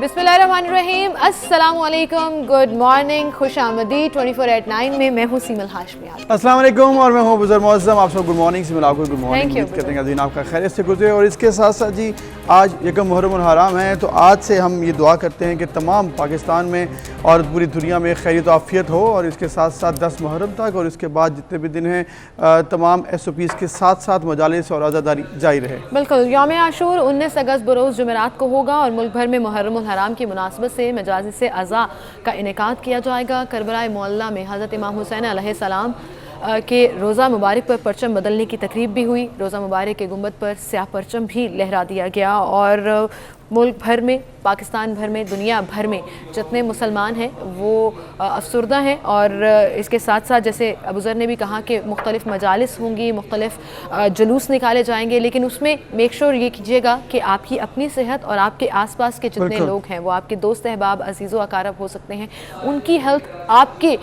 बिस्मिल्लाहिर्रहमानिर्रहीम, अस्सलामुअलैकुम, good morning, खुश आमदी 24/9 में मैं हूँ सीमल हाशमी। अस्सलाम वालेकुम और मैं हूँ बुज़ुर्ग मुअज़्ज़म। आप सब गुड मॉर्निंग। सीमल आपको गुड मॉर्निंग। उम्मीद करते हैं दिन आपका खैरियत से गुजरे। और इसके साथ साथ जी आज यकम मुहर्रम उल हराम है, तो आज से हम ये दुआ करते हैं कि तमाम पाकिस्तान में और पूरी दुनिया में खैरियत और आफियत हो। और इसके साथ साथ 10 मुहर्रम तक और इसके बाद जितने भी दिन हैं तमाम SOPs के साथ साथ मजालिस और आज़ादारी जारी रहे। बिल्कुल, यौम आशूर 19 अगस्त बरोज़ जुमेरात को होगा और मुल्क भर में मुहर्रम उल हराम की मुनासबत से मजालिस अज़ा का इनेकाद किया जाएगा। करबला मोहल्ला में हज़रत इमाम हुसैन अलैहिस्सलाम के रोज़ा मुबारक पर परचम बदलने की तकरीब भी हुई। रोज़ा मुबारक के गुंबद पर स्याह परचम भी लहरा दिया गया और मुल्क भर में, पाकिस्तान भर में, दुनिया भर में जितने मुसलमान हैं वो अफसरदा हैं। और इसके साथ साथ जैसे अबू ज़र ने भी कहा कि मुख्तलिफ़ मजालिस होंगी, मुख्तलिफ़ जुलूस निकाले जाएंगे, लेकिन उसमें मेक श्योर ये कीजिएगा कि आपकी अपनी सेहत और आपके आसपास के जितने लोग हैं, वो आपके दोस्त अहबाब, अजीज़ व अकारब हो सकते हैं, उनकी हेल्थ आपके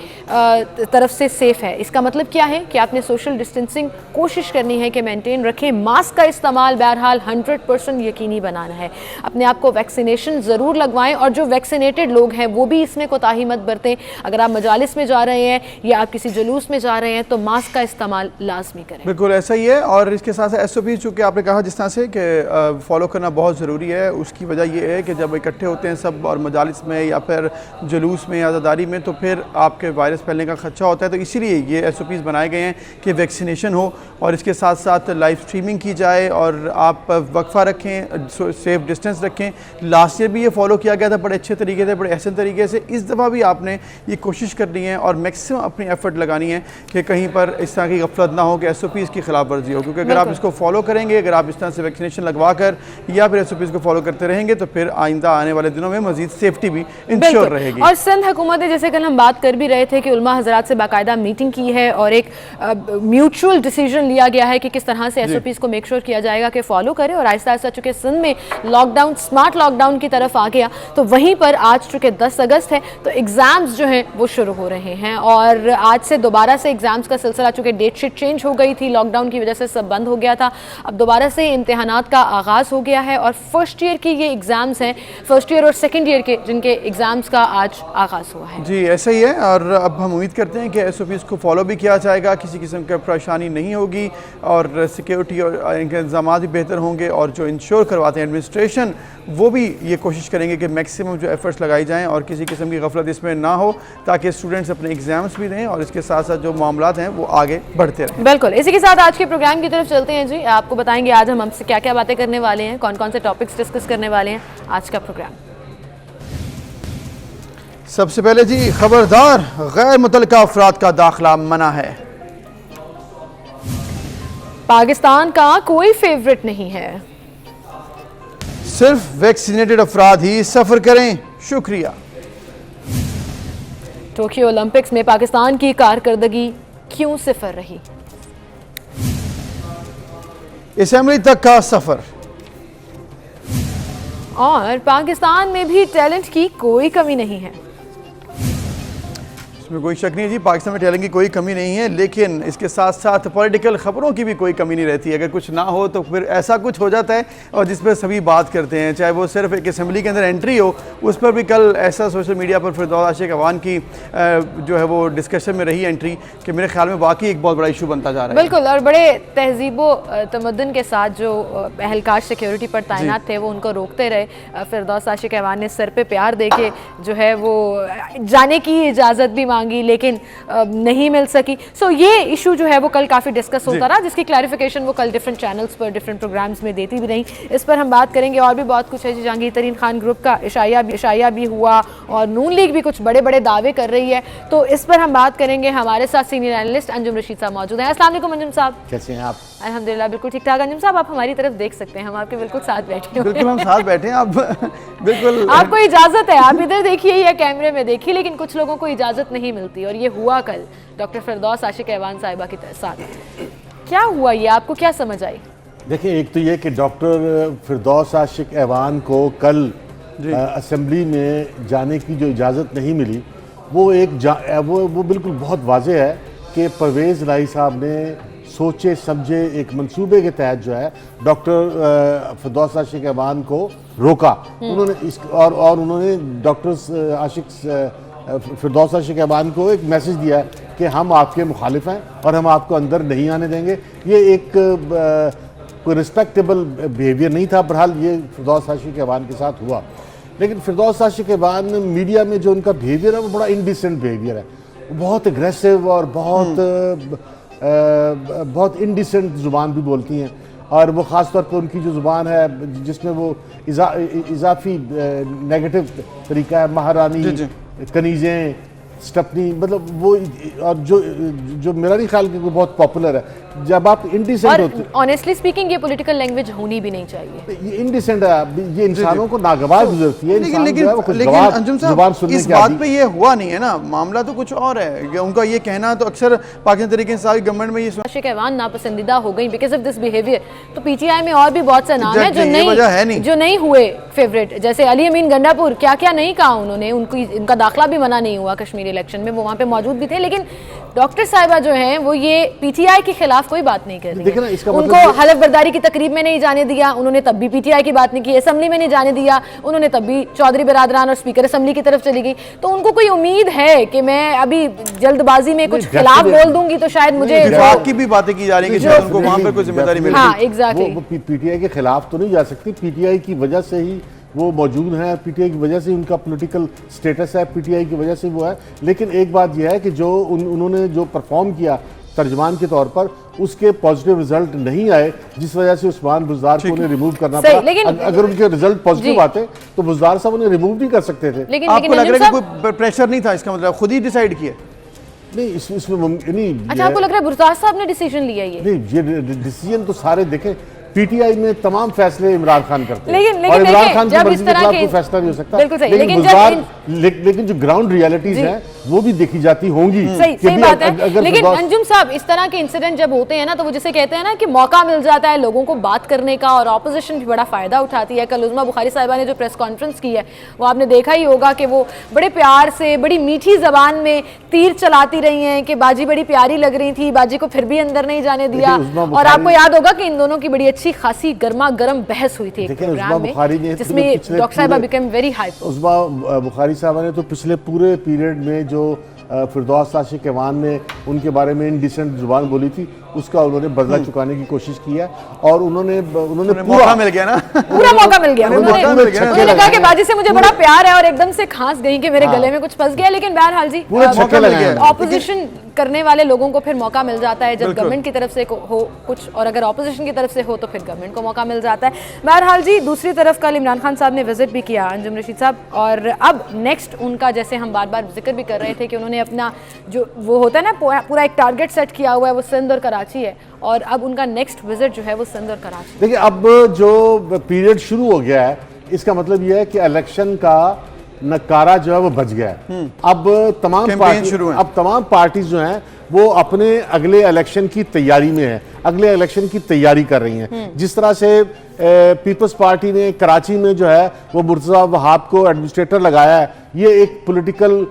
तरफ से सेफ़ है। इसका मतलब क्या है कि आपने सोशल डिस्टेंसिंग कोशिश करनी है कि मेनटेन रखें। मास्क का इस्तेमाल बहरहाल 100% यकीनी बनाना है। अपने आप को वैक्सीनेशन ज़रूर लगवाएं और जो वैक्सीनेटेड लोग हैं वो भी इसमें कोताही मत बरतें। अगर आप मजालिस में जा रहे हैं या आप किसी जुलूस में जा रहे हैं तो मास्क का इस्तेमाल लाजमी करें। बिल्कुल ऐसा ही है। और इसके साथ साथ SOP चूँकि आपने कहा जिस तरह से कि फॉलो करना बहुत ज़रूरी है, उसकी वजह यह है कि जब इकट्ठे होते हैं सब और मजालिस में या फिर जुलूस में या आज़ादारी में, तो फिर आपके वायरस फैलने का खदशा होता है। तो इसीलिए ये SOPs बनाए गए हैं कि वैक्सीनेशन हो और इसके साथ साथ लाइव स्ट्रीमिंग की जाए और आप वक्फा रखें, सेफ डिस्टेंस रखें। लास्ट ईयर भी ये फॉलो किया गया था बड़े अच्छे तरीके से, बड़े एहसन तरीके से। इस दफ़ा भी आपने ये कोशिश करनी है और मैक्सिमम अपनी एफर्ट लगानी है कि कहीं पर इस तरह की गफलत ना हो कि SOPs की खिलाफ वर्जी हो। क्योंकि अगर आप इसको फॉलो करेंगे, अगर आप इस तरह से वैक्सीनेशन लगवा कर या फिर SOPs को फॉलो करते रहेंगे तो फिर आइंदा आने वाले दिनों में मजीद सेफ्टी भी इंश्योर रहेगी। और सिंध हुकूमत ने, जैसे कल हम बात कर भी रहे थे कि उलमा हजरात से बाकायदा मीटिंग की है और एक म्यूचुअल डिसीजन लिया गया है कि किस तरह से SOPs को मेक श्योर किया जाएगा कि फॉलो करें। और आहिस्ता आहिस्ता चूँकि सिंध में लॉकडाउन, स्मार्ट लॉकडाउन की तरफ आ गया, तो वहीं पर आज चूँकि 10 अगस्त है तो एग्ज़ाम्स जो हैं वो शुरू हो रहे हैं। और आज से दोबारा से एग्ज़ाम्स का सिलसिला, चूँकि डेट शीट चेंज हो गई थी, लॉकडाउन की वजह से सब बंद हो गया था, अब दोबारा से इम्तिहानात का आगाज़ हो गया है। और फर्स्ट ईयर की ये एग्ज़ाम्स हैं, फर्स्ट ईयर और सेकेंड ईयर के, जिनके एग्ज़ाम्स का आज आगाज़ हुआ है। जी ऐसा ही है। और अब हम उम्मीद करते हैं कि SOPs को फॉलो भी किया जाएगा, किसी किस्म की परेशानी नहीं होगी और सिक्योरिटी और इनके इंतजाम भी बेहतर होंगे। और जो इंश्योर करवाते हैं एडमिनिस्ट्रेशन, वो भी ये कोशिश करेंगे कि मैक्सिमम जो एफर्ट्स लगाई जाएं और किसी किस्म की गफलत इसमें ना हो, ताकि स्टूडेंट्स अपने एग्जाम्स भी दें और इसके साथ साथ जो मामलात हैं वो आगे बढ़ते रहें। बिल्कुल, इसी के साथ आज के प्रोग्राम की तरफ चलते हैं जी। आपको बताएंगे आज हम हमसे क्या क्या बातें करने वाले हैं, कौन कौन से टॉपिक्स डिस्कस करने वाले हैं आज का प्रोग्राम। सबसे पहले जी खबरदार, गैर मुतल्लिका अफराद का दाखिला मना है। पाकिस्तान का कोई फेवरेट नहीं है, सिर्फ वैक्सीनेटेड अफराद ही सफर करें, शुक्रिया। टोक्यो ओलंपिक्स में पाकिस्तान की कारकर्दगी क्यों सिफर रही। असेंबली तक का सफर। और पाकिस्तान में भी टैलेंट की कोई कमी नहीं है। इसमें कोई शक नहीं है जी, पाकिस्तान में टैलेंट की कोई कमी नहीं है, लेकिन इसके साथ साथ पॉलिटिकल खबरों की भी कोई कमी नहीं रहती। अगर कुछ ना हो तो फिर ऐसा कुछ हो जाता है और जिस पर सभी बात करते हैं, चाहे वो सिर्फ एक असेंबली के अंदर एंट्री हो। उस पर भी कल ऐसा सोशल मीडिया पर फिरदौस आशिक अवान की जो है वो डिस्कशन में रही एंट्री कि मेरे ख्याल में वाकई एक बहुत बड़ा इशू बनता जा रहा है। बिल्कुल, और बड़े तहजीबो तमद्दुन के साथ जो अहलकार सिक्योरिटी पर तैनात थे वो उनको रोकते रहे। फिरदौस आशिक अवान ने सर पे प्यार दे के जो है वो जाने की इजाज़त भी मांगी, लेकिन नहीं मिल सकी। सो ये इशू जो है वो कल काफ़ी डिस्कस होता रहा, जिसकी क्लैरिफिकेशन वो कल डिफरेंट चैनल्स पर, डिफरेंट प्रोग्राम्स में देती भी रही। इस पर हम बात करेंगे। और भी बहुत कुछ है जी। जहांगीर तरीन खान ग्रुप का इशाया भी हुआ और नून लीग भी कुछ बड़े बड़े दावे कर रही है, तो इस पर हम बात करेंगे। हमारे साथ सीनियर एनालिस्ट अंजुम रशीद साहब मौजूद हैं। अस्सलाम वालेकुम अंजुम साहब, कैसे हैं आप? अल्हम्दुलिल्लाह बिल्कुल ठीक ठाक। अंजुम साहब आप हमारी तरफ देख सकते हैं, हम आपके बिल्कुल साथ बैठे हैं। बिल्कुल हम साथ बैठे हैं, आप बिल्कुल आपको इजाज़त है, आप इधर देखिए या कैमरे में देखिए, लेकिन कुछ लोगों को इजाज़त नहीं मिलती। और ये हुआ कल डॉक्टर फिरदौस आशिक अवान साहिबा के साथ। क्या हुआ, ये आपको क्या समझ आई? देखिए, एक तो ये कि डॉक्टर फिरदौस आशिक अवान को कल असेंबली में जाने की जो इजाज़त नहीं मिली, वो बिल्कुल बहुत वाज़ेह है कि परवेज़ इलाही साहब ने सोचे समझे एक मंसूबे के तहत जो है डॉक्टर फिरदौस आशिक ऐवान को रोका। उन्होंने इस और उन्होंने डॉक्टर फिरदौस आशिक ऐवान को एक मैसेज दिया कि हम आपके मुखालिफ हैं और हम आपको अंदर नहीं आने देंगे। ये एक कोई रिस्पेक्टेबल बिहेवियर नहीं था। बहरहाल ये फिरदौस आशिक ऐवान के साथ हुआ, लेकिन फिरदौस आशिक ऐवान मीडिया में जो उनका बिहेवियर है वो बड़ा इनडिसेंट बिहेवियर है। बहुत एग्रेसिव और बहुत इनडिसेंट ज़ुबान भी बोलती हैं, और वो ख़ास तौर पर उनकी जो ज़ुबान है जिसमें वो इजाफी नेगेटिव तरीका है, महारानी, कनीज़ें, स्टपनी, मतलब वो, और जो मेरा नहीं ख्याल कि बहुत पॉपुलर है। जब आप इंडिसेंट होते, ऑनेस्टली स्पीकिंग, ये पॉलिटिकल लैंग्वेज होनी भी नहीं चाहिए। ये इंडिसेंट है, ये इंसानों को नागवार गुजरती है। लेकिन अंजुम साहब, इस बात पे ये हुआ नहीं है ना, मामला तो कुछ और है। उनका ये कहना तो अक्सर पाकिस्तान तरीके इंसाफ गवर्नमेंट में ये आशिक ऐवान नापसंदीदा हो गई बिकॉज ऑफ दिस बिहेवियर। तो पीटीआई में और भी बहुत से नाम है जो नहीं हुए फेवरेट, जैसे अली अमीन गंडापुर, क्या क्या नहीं कहा उन्होंने, उनका दाखिला भी मना नहीं हुआ कश्मीरी इलेक्शन में, वो वहाँ पे मौजूद भी थे। लेकिन डॉक्टर साहिबा जो हैं वो ये पीटीआई के खिलाफ कोई बात नहीं कर रही है। उनको हलफ बर्दारी की तकरीब में नहीं जाने दिया, उन्होंने तब भी पीटीआई की बात नहीं की। असेंबली में नहीं जाने दिया, उन्होंने तब भी चौधरी बरादरान और स्पीकर असेंबली की तरफ चली गई। तो उनको कोई उम्मीद है कि मैं अभी जल्दबाजी में कुछ खिलाफ बोल दूंगी तो शायद मुझे की भी बातें की जा रही है कि उनको वहां पर कोई जिम्मेदारी मिलेगी। हाँ, एग्जैक्टली। पीटीआई के खिलाफ तो नहीं जा सकती, पीटीआई की वजह से ही वो मौजूद हैं, पीटीआई की वजह से उनका पॉलिटिकल स्टेटस है, पीटीआई की वजह से वो है। लेकिन एक बात यह है कि जो उन्होंने जो परफॉर्म किया तर्जमान के तौर पर, उसके पॉजिटिव रिजल्ट नहीं आए, जिस वजह से उस्मान बुज़दार को उन्हें रिमूव करना पड़ा। अगर उनके रिजल्ट पॉजिटिव आते तो बुज़दार साहब उन्हें रिमूव नहीं कर सकते थे। आपको लग रहा है कि कोई प्रेशर नहीं था, इसका मतलब खुद ही डिसाइड किया? नहीं, इसमें नहीं। अच्छा, आपको लग रहा है बुज़दार साहब ने डिसीजन लिया? ये नहीं, ये डिसीजन तो सारे देखें, पीटीआई में तमाम फैसले इमरान खान करते हैं, लेकिन और इमरान खान की जब मर्जी इस के तरह खिलाफ के कोई फैसला नहीं हो सकता। बिल्कुल सही, लेकिन जो ग्राउंड रियलिटीज हैं वो भी देखी जाती होंगी। सही बात है। लेकिन अंजुम साहब, इस तरह के इंसिडेंट जब होते हैं ना, तो वो जिसे कहते हैं ना कि मौका मिल जाता है लोगों को बात करने का, और ऑपोजिशन भी बड़ा फायदा उठाती है। कल उज़्मा बुखारी साहिबा ने जो प्रेस कॉन्फ्रेंस की है वो आपने देखा ही होगा कि वो बड़े प्यार से, बड़ी मीठी जबान में तीर चलाती रही हैं कि बाजी बड़ी प्यारी लग रही थी, बाजी को फिर भी अंदर नहीं जाने दिया। और आपको याद होगा कि इन दोनों की बड़ी अच्छी खासी गर्मा गर्म बहस हुई थी एक प्रोग्राम में, जिसमें डॉक्टर साहिबा बिकेम वेरी हाइपर। उज़्मा बुखारी साहबा ने तो पिछले पूरे पीरियड में जो फिरदौस आशिक ऐवान ने उनके बारे में इनडिसेंट जुबान बोली थी, उसका उन्होंने बदला चुकाने की कोशिश की है, और उन्होंने मौका मिल गया ना, पूरा मौका मिल गया। उन्होंने कहा कि बाजी से मुझे बड़ा प्यार है, और एकदम से खांस गई कि मेरे गले में कुछ फंस गया। लेकिन बहरहाल जी, ऑपोजिशन करने वाले लोगों को फिर मौका मिल जाता है जब गवर्नमेंट की तरफ से हो कुछ, और अगर ऑपोजिशन की तरफ से हो तो फिर गवर्नमेंट को मौका मिल जाता है। बहरहाल जी, दूसरी तरफ कल इमरान खान साहब ने विजिट भी किया, अंजुम रशीद साहब, और अब नेक्स्ट उनका, जैसे हम बार बार जिक्र भी कर रहे थे कि उन्होंने अपना जो वो होता है ना, पूरा एक टारगेट सेट किया हुआ है, वो सिंध और कराची है, और अब उनका नेक्स्ट विजिट जो है वो सिंध और कराची। देखिए, अब जो पीरियड शुरू हो गया है, इसका मतलब यह है कि इलेक्शन का नकारा जो है वो बच गया है। अब तमाम पार्टीज जो हैं वो अपने अगले इलेक्शन की तैयारी में है, अगले इलेक्शन की तैयारी कर रही हैं। जिस तरह से पीपल्स पार्टी ने कराची में जो है वो मुर्तज़ा वहाब को एडमिनिस्ट्रेटर लगाया है, ये एक पॉलिटिकल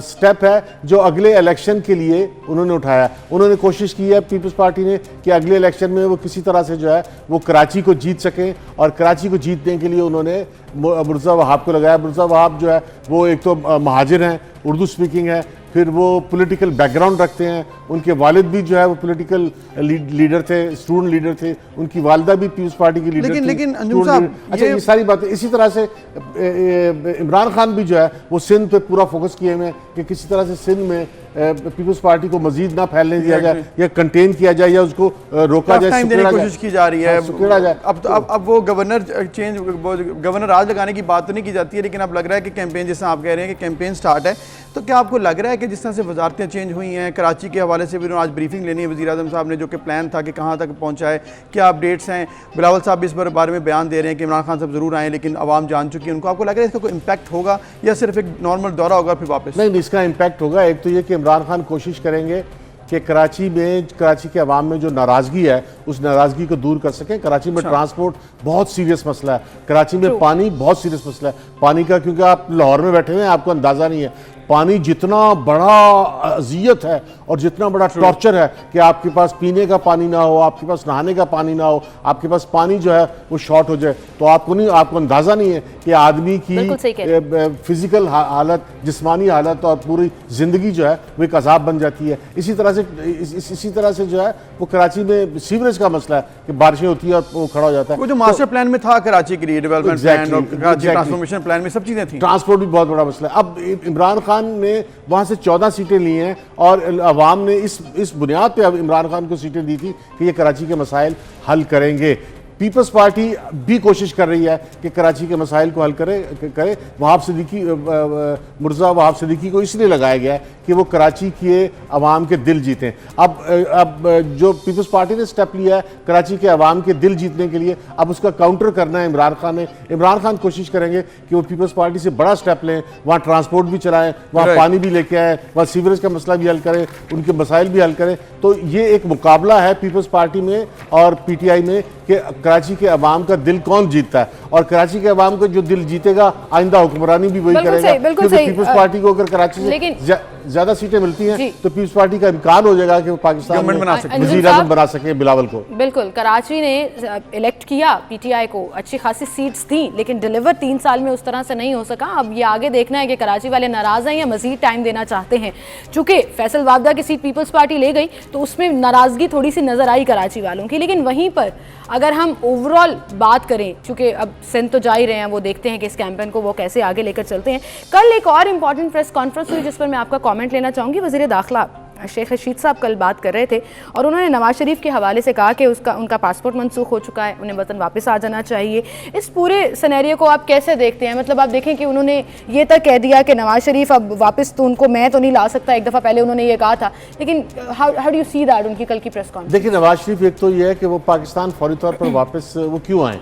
स्टेप है जो अगले इलेक्शन के लिए उन्होंने उठाया। उन्होंने कोशिश की है पीपल्स पार्टी ने कि अगले इलेक्शन में वो किसी तरह से जो है वो कराची को जीत सकें, और कराची को जीतने के लिए उन्होंने मुर्तज़ा वहाब को लगाया। मुर्तज़ा वहाब जो है वो एक तो महाजिर हैं, उर्दू स्पीकिंग है, फिर वो पॉलिटिकल बैकग्राउंड रखते हैं, उनके वालिद भी जो है वो पॉलिटिकल लीडर थे, स्टूडेंट लीडर थे, उनकी वालिदा भी पीपल्स पार्टी की लीडर थी। लेकिन अंजुम साहब, अच्छा, ये सारी बातें इसी तरह से इमरान खान भी जो है वो सिंध पे पूरा फोकस किए हुए हैं कि किसी तरह से सिंध में पीपल्स पार्टी को मजीद ना फैलने दिया जाए, या कंटेन किया जाए, या उसको रोका जाए, कोशिश की जा रही है, सुखेड़ा जाए। अब वो गवर्नर राज लगाने की बात तो नहीं की जाती है, लेकिन अब लग रहा है कि कैंपेन, जैसे आप कह रहे हैं कि कैंपेन स्टार्ट है, तो क्या आपको लग रहा है कि जिस तरह से वजारतें चेंज हुई हैं, कराची के हवाले से भी उन्होंने आज ब्रीफिंग लेनी है वज़ीर आज़म साहब ने, जो कि प्लान था कि कहाँ तक पहुँचा है, क्या अपडेट्स हैं, बिलावल साहब भी इस बारे में बयान दे रहे हैं कि इमरान खान साहब ज़रूर आए लेकिन आवाम जान चुकी है उनको, आपको लग रहा है इसका कोई इम्पैक्ट होगा या सिर्फ एक नॉर्मल दौरा होगा फिर वापस? नहीं, इसका इम्पैक्ट होगा। एक तो ये कि इमरान खान कोशिश करेंगे कि कराची के अवाम में जो नाराज़गी है उस नाराज़गी को दूर कर सकें। कराची में ट्रांसपोर्ट बहुत सीरियस मसला है, कराची में पानी बहुत सीरियस मसला है पानी का, क्योंकि आप लाहौर में बैठे हुए हैं, आपको अंदाज़ा नहीं है, पानी जितना बड़ा अजियत है और जितना बड़ा टॉर्चर है कि आपके पास पीने का पानी ना हो, आपके पास नहाने का पानी ना हो, आपके पास पानी जो है वो शॉर्ट हो जाए, तो आपको अंदाजा नहीं है कि आदमी की फिजिकल हालत, जिस्मानी हालत और पूरी जिंदगी जो है वो एक अजाब बन जाती है। इसी तरह से जो है वो कराची में सीवरेज का मसला है कि बारिशें होती है और वो खड़ा हो जाता है। वो जो मास्टर प्लान में था कराची के लिए, डेवलपमेंट प्लान और कराची ट्रांसफॉर्मेशन प्लान में सब चीजें थी। ट्रांसपोर्ट भी बहुत बड़ा मसला है। अब इमरान खान ने वहां से 14 सीटें ली हैं और अवाम ने इस बुनियाद पे अब इमरान खान को सीटें दी थी कि ये कराची के मसाइल हल करेंगे। पीपल्स पार्टी भी कोशिश कर रही है कि कराची के मसाइल को हल करे। मुर्जा वहाब सिद्दीकी को इसलिए लगाया गया है कि वो कराची के अवाम के दिल जीतें। अब जो पीपल्स पार्टी ने स्टेप लिया है कराची के अवाम के दिल जीतने के लिए, अब उसका काउंटर करना है इमरान खान ने। इमरान खान कोशिश करेंगे कि वो पीपल्स पार्टी से बड़ा स्टेप लें, वहाँ ट्रांसपोर्ट भी चलाएं, वहाँ पानी भी लेके आए, वहाँ सीवरेज का मसला भी हल करें, उनके मसाइल भी हल करें। तो ये एक मुकाबला है पीपल्स पार्टी में और PTI में कि कराची के अवाम का दिल कौन जीतता है, और कराची के अवाम को जो दिल जीतेगा आइंदा हुक्मरानी भी वही करेगा। क्योंकि पीपल्स पार्टी को अगर कराची से ज्यादा सीटें मिलती हैं तो पीपल्स पार्टी का इम्कान हो जाएगा कि वो पाकिस्तान में वज़ीर आज़म बना सके बिलावल को। बिल्कुल, कराची ने इलेक्ट किया PTI को, अच्छी खासी सीट्स थी, लेकिन डिलीवर 3 साल में उस तरह से नहीं हो सका। अब ये आगे देखना है कि कराची वाले नाराज हैं या मजीद टाइम देना चाहते हैं। चूंकि फैसल वाबदा की सीट पीपल्स पार्टी ले गई तो उसमें नाराजगी थोड़ी सी नजर आई कराची वालों की। लेकिन वहीं पर अगर हम ओवरऑल बात करें, चूंकि अब सिंध तो जा ही रहे हैं, वो देखते हैं कि इस कैंपेन को वो कैसे आगे लेकर चलते हैं। कल एक और इम्पॉर्टेंट प्रेस कॉन्फ्रेंस हुई जिस पर मैं आपका कमेंट लेना चाहूँगी। वज़ीर दाखिला शेख रशीद साहब कल बात कर रहे थे और उन्होंने नवाज शरीफ के हवाले से कहा कि उनका पासपोर्ट मनसूख हो चुका है, उन्हें वतन वापस आ जाना चाहिए। इस पूरे सिनेरियो को आप कैसे देखते हैं? मतलब आप देखें कि उन्होंने ये तक कह दिया कि नवाज शरीफ अब वापस तो उनको मैं तो नहीं ला सकता, एक दफ़ा पहले उन्होंने ये कहा था, लेकिन how do you see that उनकी कल की प्रेस कॉन्फ्रेंस? देखिए, नवाज शरीफ एक तो ये है कि वो पाकिस्तान फौरी तौर पर वापस वो क्यों आए।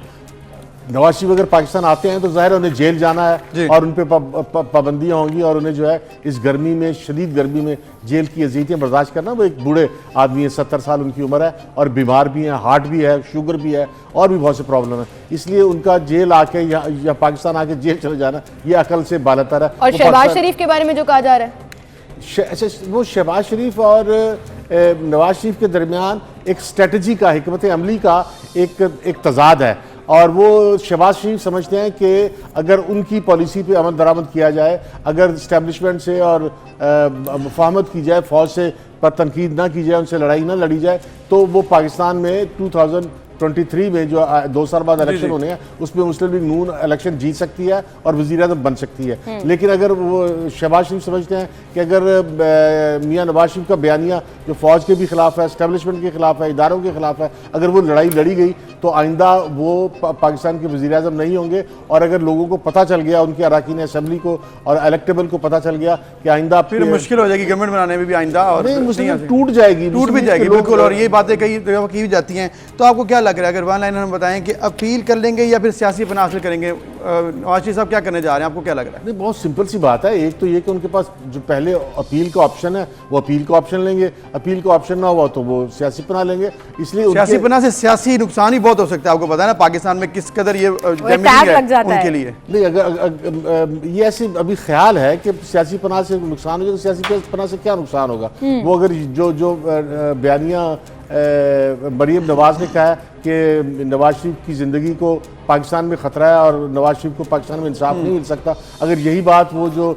नवाज शरीफ अगर पाकिस्तान आते हैं तो जाहिर है उन्हें जेल जाना है और उन पर पाबंदियां होंगी और उन्हें जो है इस गर्मी में, शदीद गर्मी में जेल की अज़ियतें बर्दाश्त करना। वो एक बूढ़े आदमी है, 70 साल उनकी उम्र है और बीमार भी हैं, हार्ट भी है, शुगर भी है और भी बहुत से प्रॉब्लम है। इसलिए उनका जेल आके या पाकिस्तान आके जेल चले जाना ये अकल से बालतर है। और शहबाज शरीफ के बारे में जो कहा जा रहा है, वो शहबाज शरीफ और नवाज शरीफ के दरमियान एक स्ट्रेटजी का, हिकमत अमली का एक तजाद है और वो शहबाज शरीफ समझते हैं कि अगर उनकी पॉलिसी पे अमल दरामद किया जाए, अगर इस्टेब्लिशमेंट से और मुफाहमत की जाए, फौज से पर तनकीद ना की जाए, उनसे लड़ाई ना लड़ी जाए, तो वो पाकिस्तान में 2023 में जो 2 साल बाद इलेक्शन होने हैं उसमें मुस्लिम लीग नून इलेक्शन जीत सकती है और वज़ीर आज़म बन सकती है। लेकिन अगर वो शहबाज शरीफ समझते हैं कि अगर मियाँ नवाज शरीफ का बयानिया जो फ़ौज के भी खिलाफ है, इस्टेब्लिशमेंट के खिलाफ है, इदारों के खिलाफ है, अगर वो लड़ाई लड़ी गई तो आइंदा वो पाकिस्तान के वज़ीर आज़म नहीं होंगे। और अगर लोगों को पता चल गया, उनके अरकान असम्बली को और इलेक्टेबल को पता चल गया कि आइंदा फिर मुश्किल हो जाएगी गवर्नमेंट बनाने में भी आइंदा, और मुस्लिम टूट जाएगी, टूट भी जाएगी। बिल्कुल, और ये बातें कई जगह की जाती हैं। तो आपको क्या लग रहा है, अगर वन लाइन हम बताएं कि अपील कर लेंगे या फिर सियासी पनाह हासिल करेंगे? नवाज शरीफ साहब क्या करने जा रहे हैं, आपको क्या लग रहा है? नहीं, बहुत सिंपल सी बात है। एक तो ये कि उनके पास जो पहले अपील का ऑप्शन है वो अपील का ऑप्शन लेंगे, अपील का ऑप्शन ना हुआ तो वो सियासी पनाह लेंगे। इसलिए सियासी पनाह से सियासी नुकसान ही बहुत हो सकता है। आपको पता है ना पाकिस्तान में किस कदर ये डैमेजिंग है उनके लिए। नहीं, अगर ये ऐसे अभी ख्याल है कि सियासी पनाह से नुकसान हो जाएगा, सियासी पनाह से क्या नुकसान होगा? वो अगर जो बयानिया मरीम नवाज ने कहा है कि नवाज शरीफ की ज़िंदगी को पाकिस्तान में ख़तरा है और नवाज शरीफ को पाकिस्तान में इंसाफ नहीं मिल सकता, अगर यही बात वो जो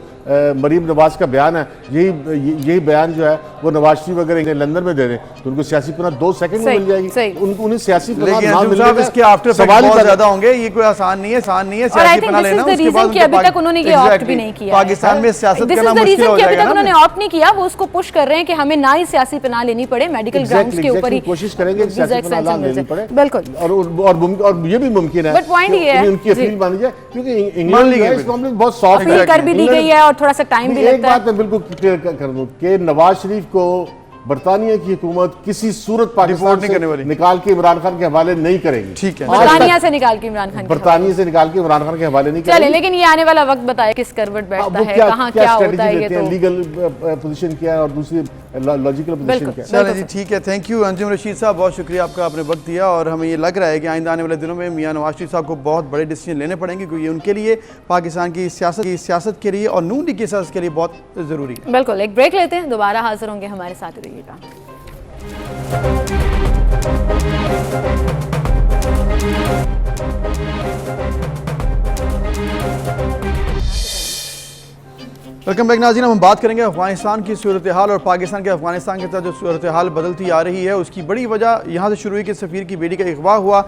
मरीम नवाज का बयान है, यही बयान जो है वो नवाज शरीफ अगर लंदन में दे दें तो उनको सियासी पनाह 2 सेकंड में मिल जाएगी। उन्हें सियासी पनाह ना मिलने का इसके आफ्टर सवाल बहुत ज्यादा होंगे। ये कोई आसान नहीं है सियासी पनाह लेना। उसके बाद अभी तक उन्होंने ये ऑप्ट भी नहीं किया पाकिस्तान में सियासत करना मुश्किल हो जाएगा। उन्होंने ऑप्ट नहीं किया, वो उसको पुश कर रहे हैं कि हमें ना ही सियासी पनाह लेनी पड़े, मेडिकल ग्राउंड्स के ऊपर ही कोशिश करेंगे सियासी पनाह लेनी पड़े। बिल्कुल, और ये भी मुमकिन है पॉइंट ये है उनकी अपील मानी जाए, क्योंकि इंग्लैंड में इस मामले में बहुत सॉफ्ट कर भी ली गई है और थोड़ा सा टाइम भी लगता है। एक बात मैं बिल्कुल क्लियर कर दूं कि नवाज शरीफ को बरतानिया की हुकूमत किसी सूरत Deport पाकिस्तान नहीं करने वाली। से निकाल के इमरान खान के हवाले नहीं करेगी। ठीक है। बरतानिया से निकाल के इमरान खान बरतानिया से निकाल के इमरान खान के हवाले नहीं चले, करेगी। लेकिन ये आने वाला वक्त बताए किस करवट बैठता है, कहाँ क्या होता है, ये तो लीगल पोजीशन क्या है और दूसरी लॉजिकल पोजीशन क्या है। चलिए जी, ठीक है, थैंक यू अंजुम रशीद साहब, बहुत शुक्रिया आपका, आपने वक्त दिया। और हमें ये लग रहा है कि आइंदा आने वाले दिनों में मियां नवाज शरीफ साहब को बहुत बड़े डिसीजन लेने पड़ेंगे, क्योंकि उनके लिए पाकिस्तान की सियासत के लिए और नून लीग की सियासत के लिए बहुत ज़रूरी है। बिल्कुल। एक ब्रेक लेते हैं, दोबारा हाजिर होंगे, हमारे साथ रहिएगा। वेलकम बैक नाज़रीन, हम बात करेंगे अफगानिस्तान की सूरत हाल और पाकिस्तान के अफगानिस्तान के साथ जो सूरत हाल बदलती आ रही है उसकी बड़ी वजह यहाँ से शुरू हुई कि सफ़ीर की बेटी का अगवा हुआ,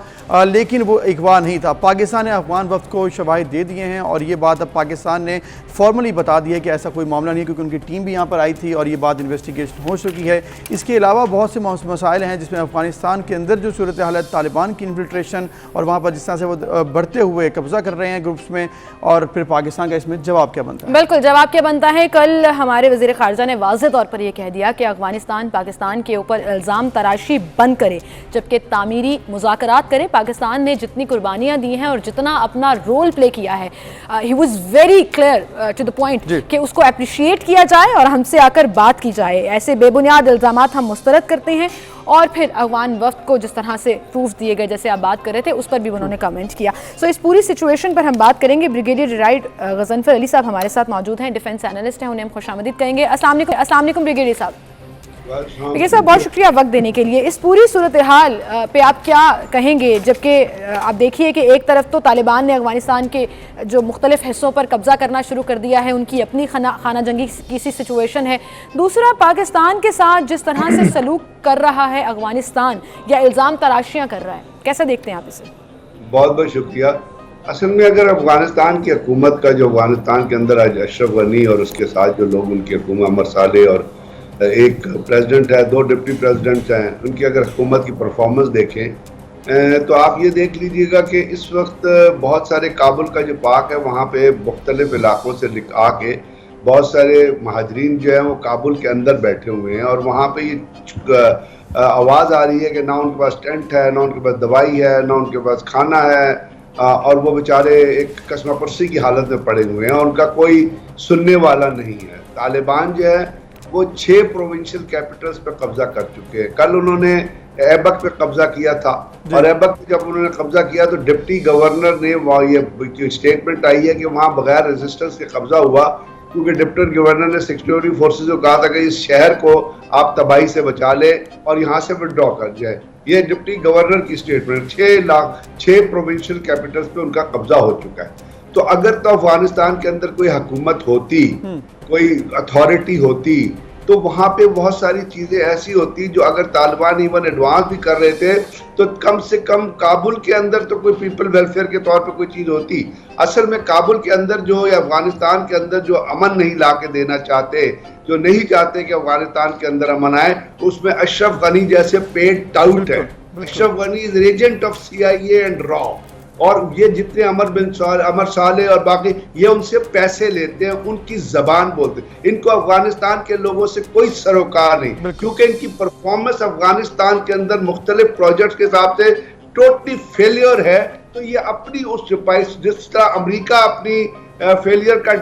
लेकिन वो अगवा नहीं था। पाकिस्तान ने अफगान वफ़द को शवाहिद दे दिए हैं और ये बात अब पाकिस्तान ने फॉर्मली बता दी है कि ऐसा कोई मामला नहीं है, क्योंकि उनकी टीम भी यहाँ पर आई थी और ये बात इन्वेस्टिगेशन हो चुकी है। इसके अलावा बहुत से मसाइल हैं जिसमें अफगानिस्तान के अंदर जो सूरत हाल है, तालिबान की इन्फिल्ट्रेशन और वहाँ पर जिस तरह से वो बढ़ते हुए कब्ज़ा कर रहे हैं ग्रुप्स में, और फिर पाकिस्तान का इसमें जवाब क्या बनता है। बिल्कुल, जवाब क्या बनता है। कल हमारे वज़ीर ख़ारजा ने वाज़ेह तौर पर यह कह दिया कि अफगानिस्तान पाकिस्तान के ऊपर इल्ज़ाम तराशी बंद करे, जबकि तामीरी मुज़ाकरात करे। पाकिस्तान ने जितनी कुर्बानियाँ दी हैं और जितना अपना रोल प्ले किया है, he was very clear to the point कि उसको अप्रिशिएट किया जाए और हमसे आकर बात की जाए। ऐसे बेबुनियाद इल्ज़ामात हम मुस्तरद करते हैं। और फिर अफगान वफ़द को जिस तरह से प्रूफ दिए गए, जैसे आप बात कर रहे थे, उस पर भी उन्होंने कमेंट किया। सो इस पूरी सिचुएशन पर हम बात करेंगे। ब्रिगेडियर रिटायर्ड गज़नफ़र अली साहब हमारे साथ मौजूद हैं, डिफेंस एनालिस्ट हैं, उन्हें हम खुशामदीद कहेंगे। अस्सलाम वालेकुम ब्रिगेडियर साहब। ब्रिगेडियर साहब, बहुत शुक्रिया वक्त देने के लिए। इस पूरी सूरत हाल पे आप क्या कहेंगे, जबकि आप देखिए कि एक तरफ तो तालिबान ने अफगानिस्तान के जो मुख्तलिफ हिस्सों पर कब्जा करना शुरू कर दिया है, उनकी अपनी खाना जंगी की सी सिचुएशन है। दूसरा, पाकिस्तान के साथ जिस तरह से सलूक कर रहा है अफगानिस्तान, या इल्ज़ाम तराशियाँ कर रहा है, कैसे देखते हैं आप इसे? बहुत बहुत शुक्रिया। असल में अगर अफगानिस्तान की हुकूमत का जो अफगानिस्तान के अंदर आज अशरफ गनी और उसके साथ जो लोग उनकी हुकूमत अमर साले और एक प्रेसिडेंट है, 2 डिप्टी प्रेसिडेंट्स हैं, उनकी अगर हुकूमत की परफॉर्मेंस देखें तो आप ये देख लीजिएगा कि इस वक्त बहुत सारे काबुल का जो पाक है वहाँ पे मुख्तलिफ इलाकों से आके बहुत सारे महाजरीन जो हैं वो काबुल के अंदर बैठे हुए हैं और वहाँ पे ये आवाज़ आ रही है कि ना उनके पास टेंट है, ना उनके पास दवाई है, ना उनके पास खाना है, और वो बेचारे एक कस्मापरसी की हालत में पड़े हुए हैं और उनका कोई सुनने वाला नहीं है। तालिबान जो है वो 6 प्रोविंशियल कैपिटल्स पे कब्जा कर चुके हैं। कल उन्होंने ऐबक पे कब्जा किया था और ऐबक पे जब उन्होंने कब्जा किया तो डिप्टी गवर्नर ने ये स्टेटमेंट आई है कि वहाँ बगैर रेजिस्टेंस के कब्जा हुआ, क्योंकि डिप्टी गवर्नर ने सिक्योरिटी फोर्सेज को कहा था कि इस शहर को आप तबाही से बचा ले और यहाँ से विड्रॉ कर जाए। ये डिप्टी गवर्नर की स्टेटमेंट। 6 प्रोविंशियल कैपिटल्स पे उनका कब्जा हो चुका है। तो अगर तो अफगानिस्तान के अंदर कोई हुकूमत होती, कोई अथॉरिटी होती, तो वहाँ पे बहुत सारी चीज़ें ऐसी होती जो अगर तालिबान इवन एडवांस भी कर रहे थे तो कम से कम काबुल के अंदर तो कोई पीपल वेलफेयर के तौर पे कोई चीज़ होती। असल में काबुल के अंदर जो या अफगानिस्तान के अंदर जो अमन नहीं ला के देना चाहते, जो नहीं चाहते कि अफगानिस्तान के अंदर अमन आए, उसमें अशरफ गनी जैसे पेड टाउट है। Ashraf Ghani is agent of CIA and रॉ, और ये जितने अमर साले और बाकी ये उनसे पैसे लेते हैं, उनकी जबान बोलते हैं। इनको अफगानिस्तान के लोगों से कोई सरोकार नहीं, क्योंकि इनकी परफॉर्मेंस अफगानिस्तान के अंदर मुख्तलिफ प्रोजेक्ट्स के हिसाब से टोटली फेलियर है। तो ये अपनी उस जिस तरह अमेरिका अपनी फेलियर का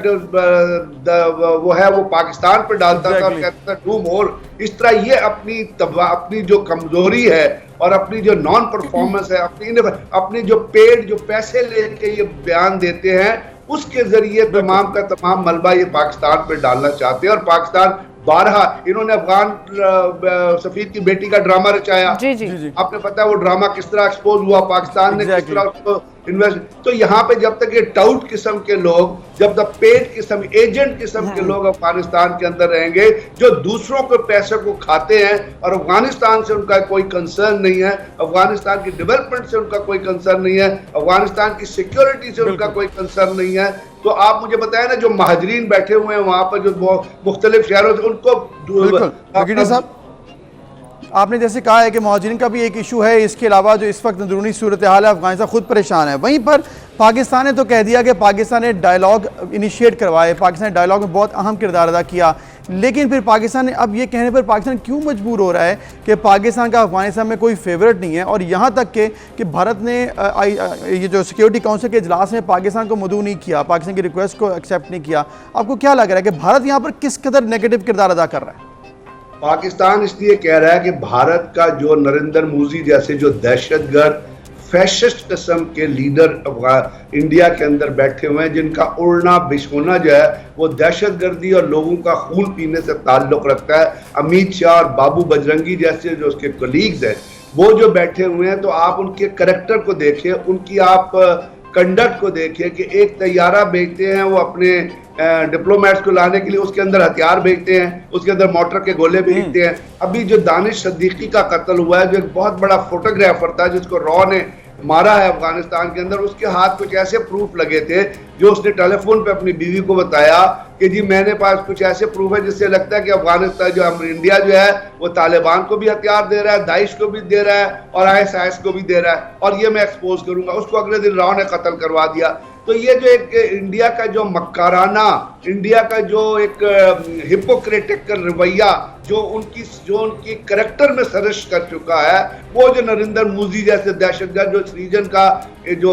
वो है वो पाकिस्तान पर डालता था और कहता था डू मोर, इस तरह ये अपनी जो कमजोरी है और अपनी जो नॉन परफॉर्मेंस है, अपनी जो पेड जो पैसे लेके ये बयान देते हैं, उसके जरिए तमाम का तमाम मलबा ये पाकिस्तान पे डालना चाहते हैं। और पाकिस्तान बारहा इन्होंने अफगान सफीर की बेटी का ड्रामा रचाया। जी जी। आपने पता है वो ड्रामा किस तरह एक्सपोज हुआ, पाकिस्तान ने किस तरह उसको इन्वेस्ट। तो यहाँ पे जब तक ये टाउट किस्म के लोग, जब तक पेड किस्म एजेंट किस्म के लोग अफगानिस्तान के अंदर रहेंगे जो दूसरों के पैसे को खाते हैं और अफगानिस्तान से उनका कोई कंसर्न नहीं है, अफगानिस्तान की डेवलपमेंट से उनका कोई कंसर्न नहीं है, अफगानिस्तान की सिक्योरिटी से उनका कोई कंसर्न नहीं है, तो आप मुझे बताएं ना जो महाजरीन बैठे हुए हैं वहां पर जो मुख्तलिफ शहरों से उनको साहब आपने जैसे कहा है कि महाजरीन का भी एक इशू है, इसके अलावा जो इस वक्त अंदरूनी सूरत हाल है अफगानिस्तान खुद परेशान है। वहीं पर पाकिस्तान ने तो कह दिया कि पाकिस्तान ने डायलॉग इनिशिएट करवाए, पाकिस्तान ने डायलॉग में बहुत अहम किरदार अदा किया, लेकिन फिर पाकिस्तान ने अब ये कहने पर पाकिस्तान क्यों मजबूर हो रहा है कि पाकिस्तान का अफगानिस्तान में कोई फेवरेट नहीं है, और यहाँ तक कि भारत ने ये जो सिक्योरिटी काउंसिल के इजलास में पाकिस्तान को मदऊ नहीं किया, पाकिस्तान की रिक्वेस्ट को एक्सेप्ट नहीं किया। आपको क्या लग रहा है कि भारत यहाँ पर किस कदर नेगेटिव किरदार अदा कर रहा है? पाकिस्तान इसलिए कह रहा है कि भारत का जो नरेंद्र मोदी जैसे जो दहशतगर्द फैशिस्ट किस्म के लीडर इंडिया के अंदर बैठे हुए हैं, जिनका उड़ना बिछोना जो है वो दहशतगर्दी और लोगों का खून पीने से ताल्लुक रखता है। अमित शाह और बाबू बजरंगी जैसे जो उसके कलीग्स हैं वो जो बैठे हुए हैं, तो आप उनके करैक्टर को देखिए, उनकी आप कंडक्ट को देखिए कि एक तैयारा भेजते हैं वो अपने डिप्लोमेट्स को लाने के लिए, उसके अंदर हथियार भेजते हैं, उसके अंदर मोटर के गोले भेजते हैं। अभी जो दानिश सद्दीकी का कत्ल हुआ है, जो एक बहुत बड़ा फोटोग्राफर था जिसको रॉ ने मारा है अफगानिस्तान के अंदर, उसके हाथ कुछ ऐसे प्रूफ लगे थे जो उसने टेलीफोन पे अपनी बीवी को बताया कि जी मेरे पास कुछ ऐसे प्रूफ है जिससे लगता है कि अफगानिस्तान जो इंडिया जो है वो तालिबान को भी हथियार दे रहा है, दाइश को भी दे रहा है और ISIS को भी दे रहा है, और ये मैं एक्सपोज करूंगा। उसको अगले दिन राव ने कत्ल करवा दिया। तो ये जो एक इंडिया का जो मक्काराना, इंडिया का जो एक हिपोक्रेटिक रवैया जो उनकी करैक्टर में सरश कर चुका है, वो जो नरेंद्र मोदी जैसे दहशतगर्द जो इस रीजन का जो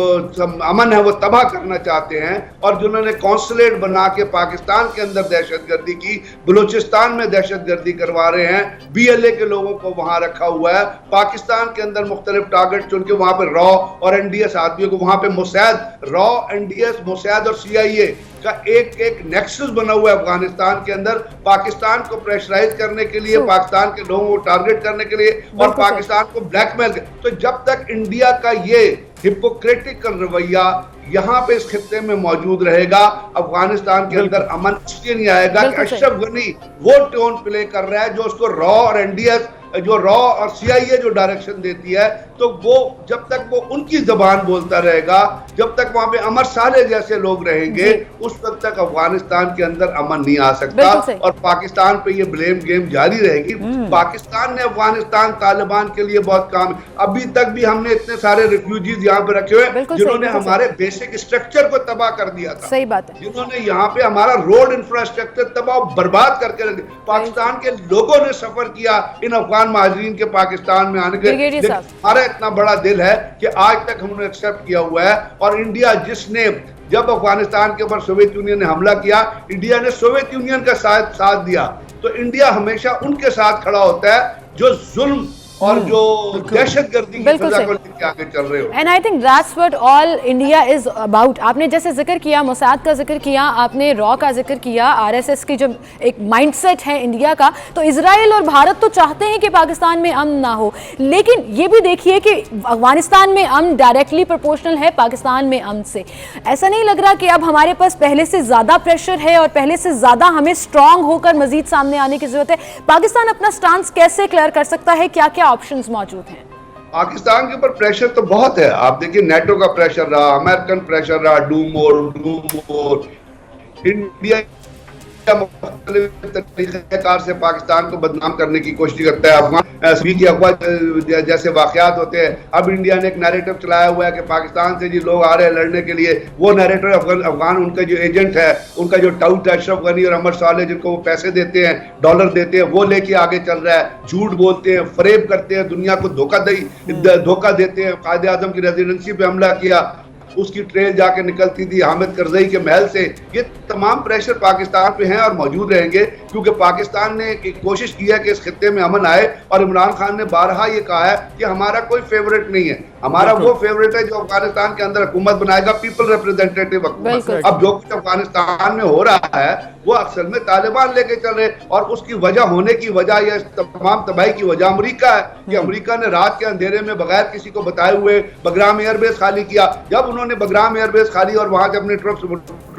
अमन है वो तबाह करना चाहते हैं, और जिन्होंने कौंसलेट बना के पाकिस्तान के अंदर दहशतगर्दी की, बलूचिस्तान में दहशतगर्दी करवा रहे हैं, BLA के लोगों को वहां रखा हुआ है, पाकिस्तान के अंदर मुख्तलिफ टारगेट चुन के वहां पर रॉ और NDS आदमियों को, वहां पे मोसाद, रॉ, NDS, मोसाद और CIA का एक नेक्सस बना हुआ है अफगानिस्तान के अंदर, पाकिस्तान को प्रेशराइज करने के लिए, पाकिस्तान के लोगों को टारगेट करने के लिए और पाकिस्तान को ब्लैकमेल। तो जब तक इंडिया का ये हिपोक्रेटिकल रवैया यहाँ पे इस खित्ते में मौजूद रहेगा, अफगानिस्तान के अंदर अमन इसलिए नहीं आएगा कि अशरफ गनी वो टोन प्ले कर रहा है जो उसको रॉ और NDS जो रॉ और CIA जो डायरेक्शन देती है, तो वो जब तक वो उनकी जबान बोलता रहेगा, जब तक वहां पे अमर साले जैसे लोग रहेंगे, उस वक्त तक अफगानिस्तान के अंदर अमन नहीं आ सकता और पाकिस्तान पे ये ब्लेम गेम जारी रहेगी। पाकिस्तान ने अफगानिस्तान तालिबान के लिए बहुत काम, अभी तक भी हमने इतने सारे रिफ्यूजीज यहाँ पे रखे हुए जिन्होंने हमारे बेसिक स्ट्रक्चर को तबाह कर दिया था। सही बात है। जिन्होंने यहाँ पे हमारा रोड इंफ्रास्ट्रक्चर तबाह बर्बाद करके रख दिया। पाकिस्तान के लोगों ने सफर किया इन अफगान महाजरीन के पाकिस्तान में आने के। हमारा इतना बड़ा दिल है कि आज तक हमने एक्सेप्ट किया हुआ है, और इंडिया जिसने जब अफगानिस्तान के ऊपर सोवियत यूनियन ने हमला किया, इंडिया ने सोवियत यूनियन का साथ दिया। तो इंडिया हमेशा उनके साथ खड़ा होता है जो जुल्म और जो दहशतगर्दी की सजा को लेकर आगे चल रहे हो। And I think that's what all India is about. आपने जैसे जिक्र किया मोसाद का जिक्र किया, आपने रॉ का जिक्र किया, RSS की जो एक माइंडसेट है इंडिया का, तो इजराइल और भारत तो चाहते हैं कि पाकिस्तान में अमन ना हो, लेकिन ये भी देखिए कि अफगानिस्तान में अमन डायरेक्टली प्रोपोर्शनल है पाकिस्तान में अमन से। ऐसा नहीं लग रहा कि अब हमारे पास पहले से ज्यादा प्रेशर है और पहले से ज्यादा हमें स्ट्रांग होकर मजीद सामने आने की जरूरत है? पाकिस्तान अपना स्टांस कैसे क्लियर कर सकता है? क्या क्या ऑप्शंस मौजूद हैं? पाकिस्तान के ऊपर प्रेशर तो बहुत है। आप देखिए नेटो का प्रेशर रहा, अमेरिकन प्रेशर रहा, डू मोर, इंडिया तरीकेकार से पाकिस्तान को बदनाम करने की कोशिश करता है। अफगान की अफवाह जैसे वाकयात होते हैं, अब इंडिया ने एक नैरेटिव चलाया हुआ है कि पाकिस्तान से जी लोग आ रहे हैं लड़ने के लिए, वो नैरेटिव अफगान उनका जो एजेंट है, उनका जो टाउट है अशरफ गनी और अमर साले, जिनको वो पैसे देते हैं, डॉलर देते हैं, वो लेके आगे चल रहा है। झूठ बोलते हैं, फरेब करते हैं, दुनिया को धोखा देते हैं। कायदे आजम की रेजिडेंसी पे हमला किया, उसकी ट्रेन जाके निकलती थी हामिद करजई के महल से। ये तमाम प्रेशर पाकिस्तान पे हैं और मौजूद रहेंगे, क्योंकि पाकिस्तान ने एक कोशिश की है कि इस खित्ते में अमन आए, और इमरान खान ने बारहा ये कहा है कि हमारा कोई फेवरेट नहीं है, हमारा वो फेवरेट है जो अफगानिस्तान के अंदर हुकूमत बनाएगा, पीपल रिप्रेजेंटेटिव हुकूमत। अब जो कुछ अफगानिस्तान में हो रहा है वो असल में तालिबान लेके चल रहे, और उसकी वजह होने की वजह या तमाम तबाही की वजह अमेरिका है कि अमेरिका ने रात के अंधेरे में बगैर किसी को बताए हुए बगराम एयरबेस खाली किया। जब उन्होंने बगराम एयरबेस खाली और वहां से अपने ट्रक्स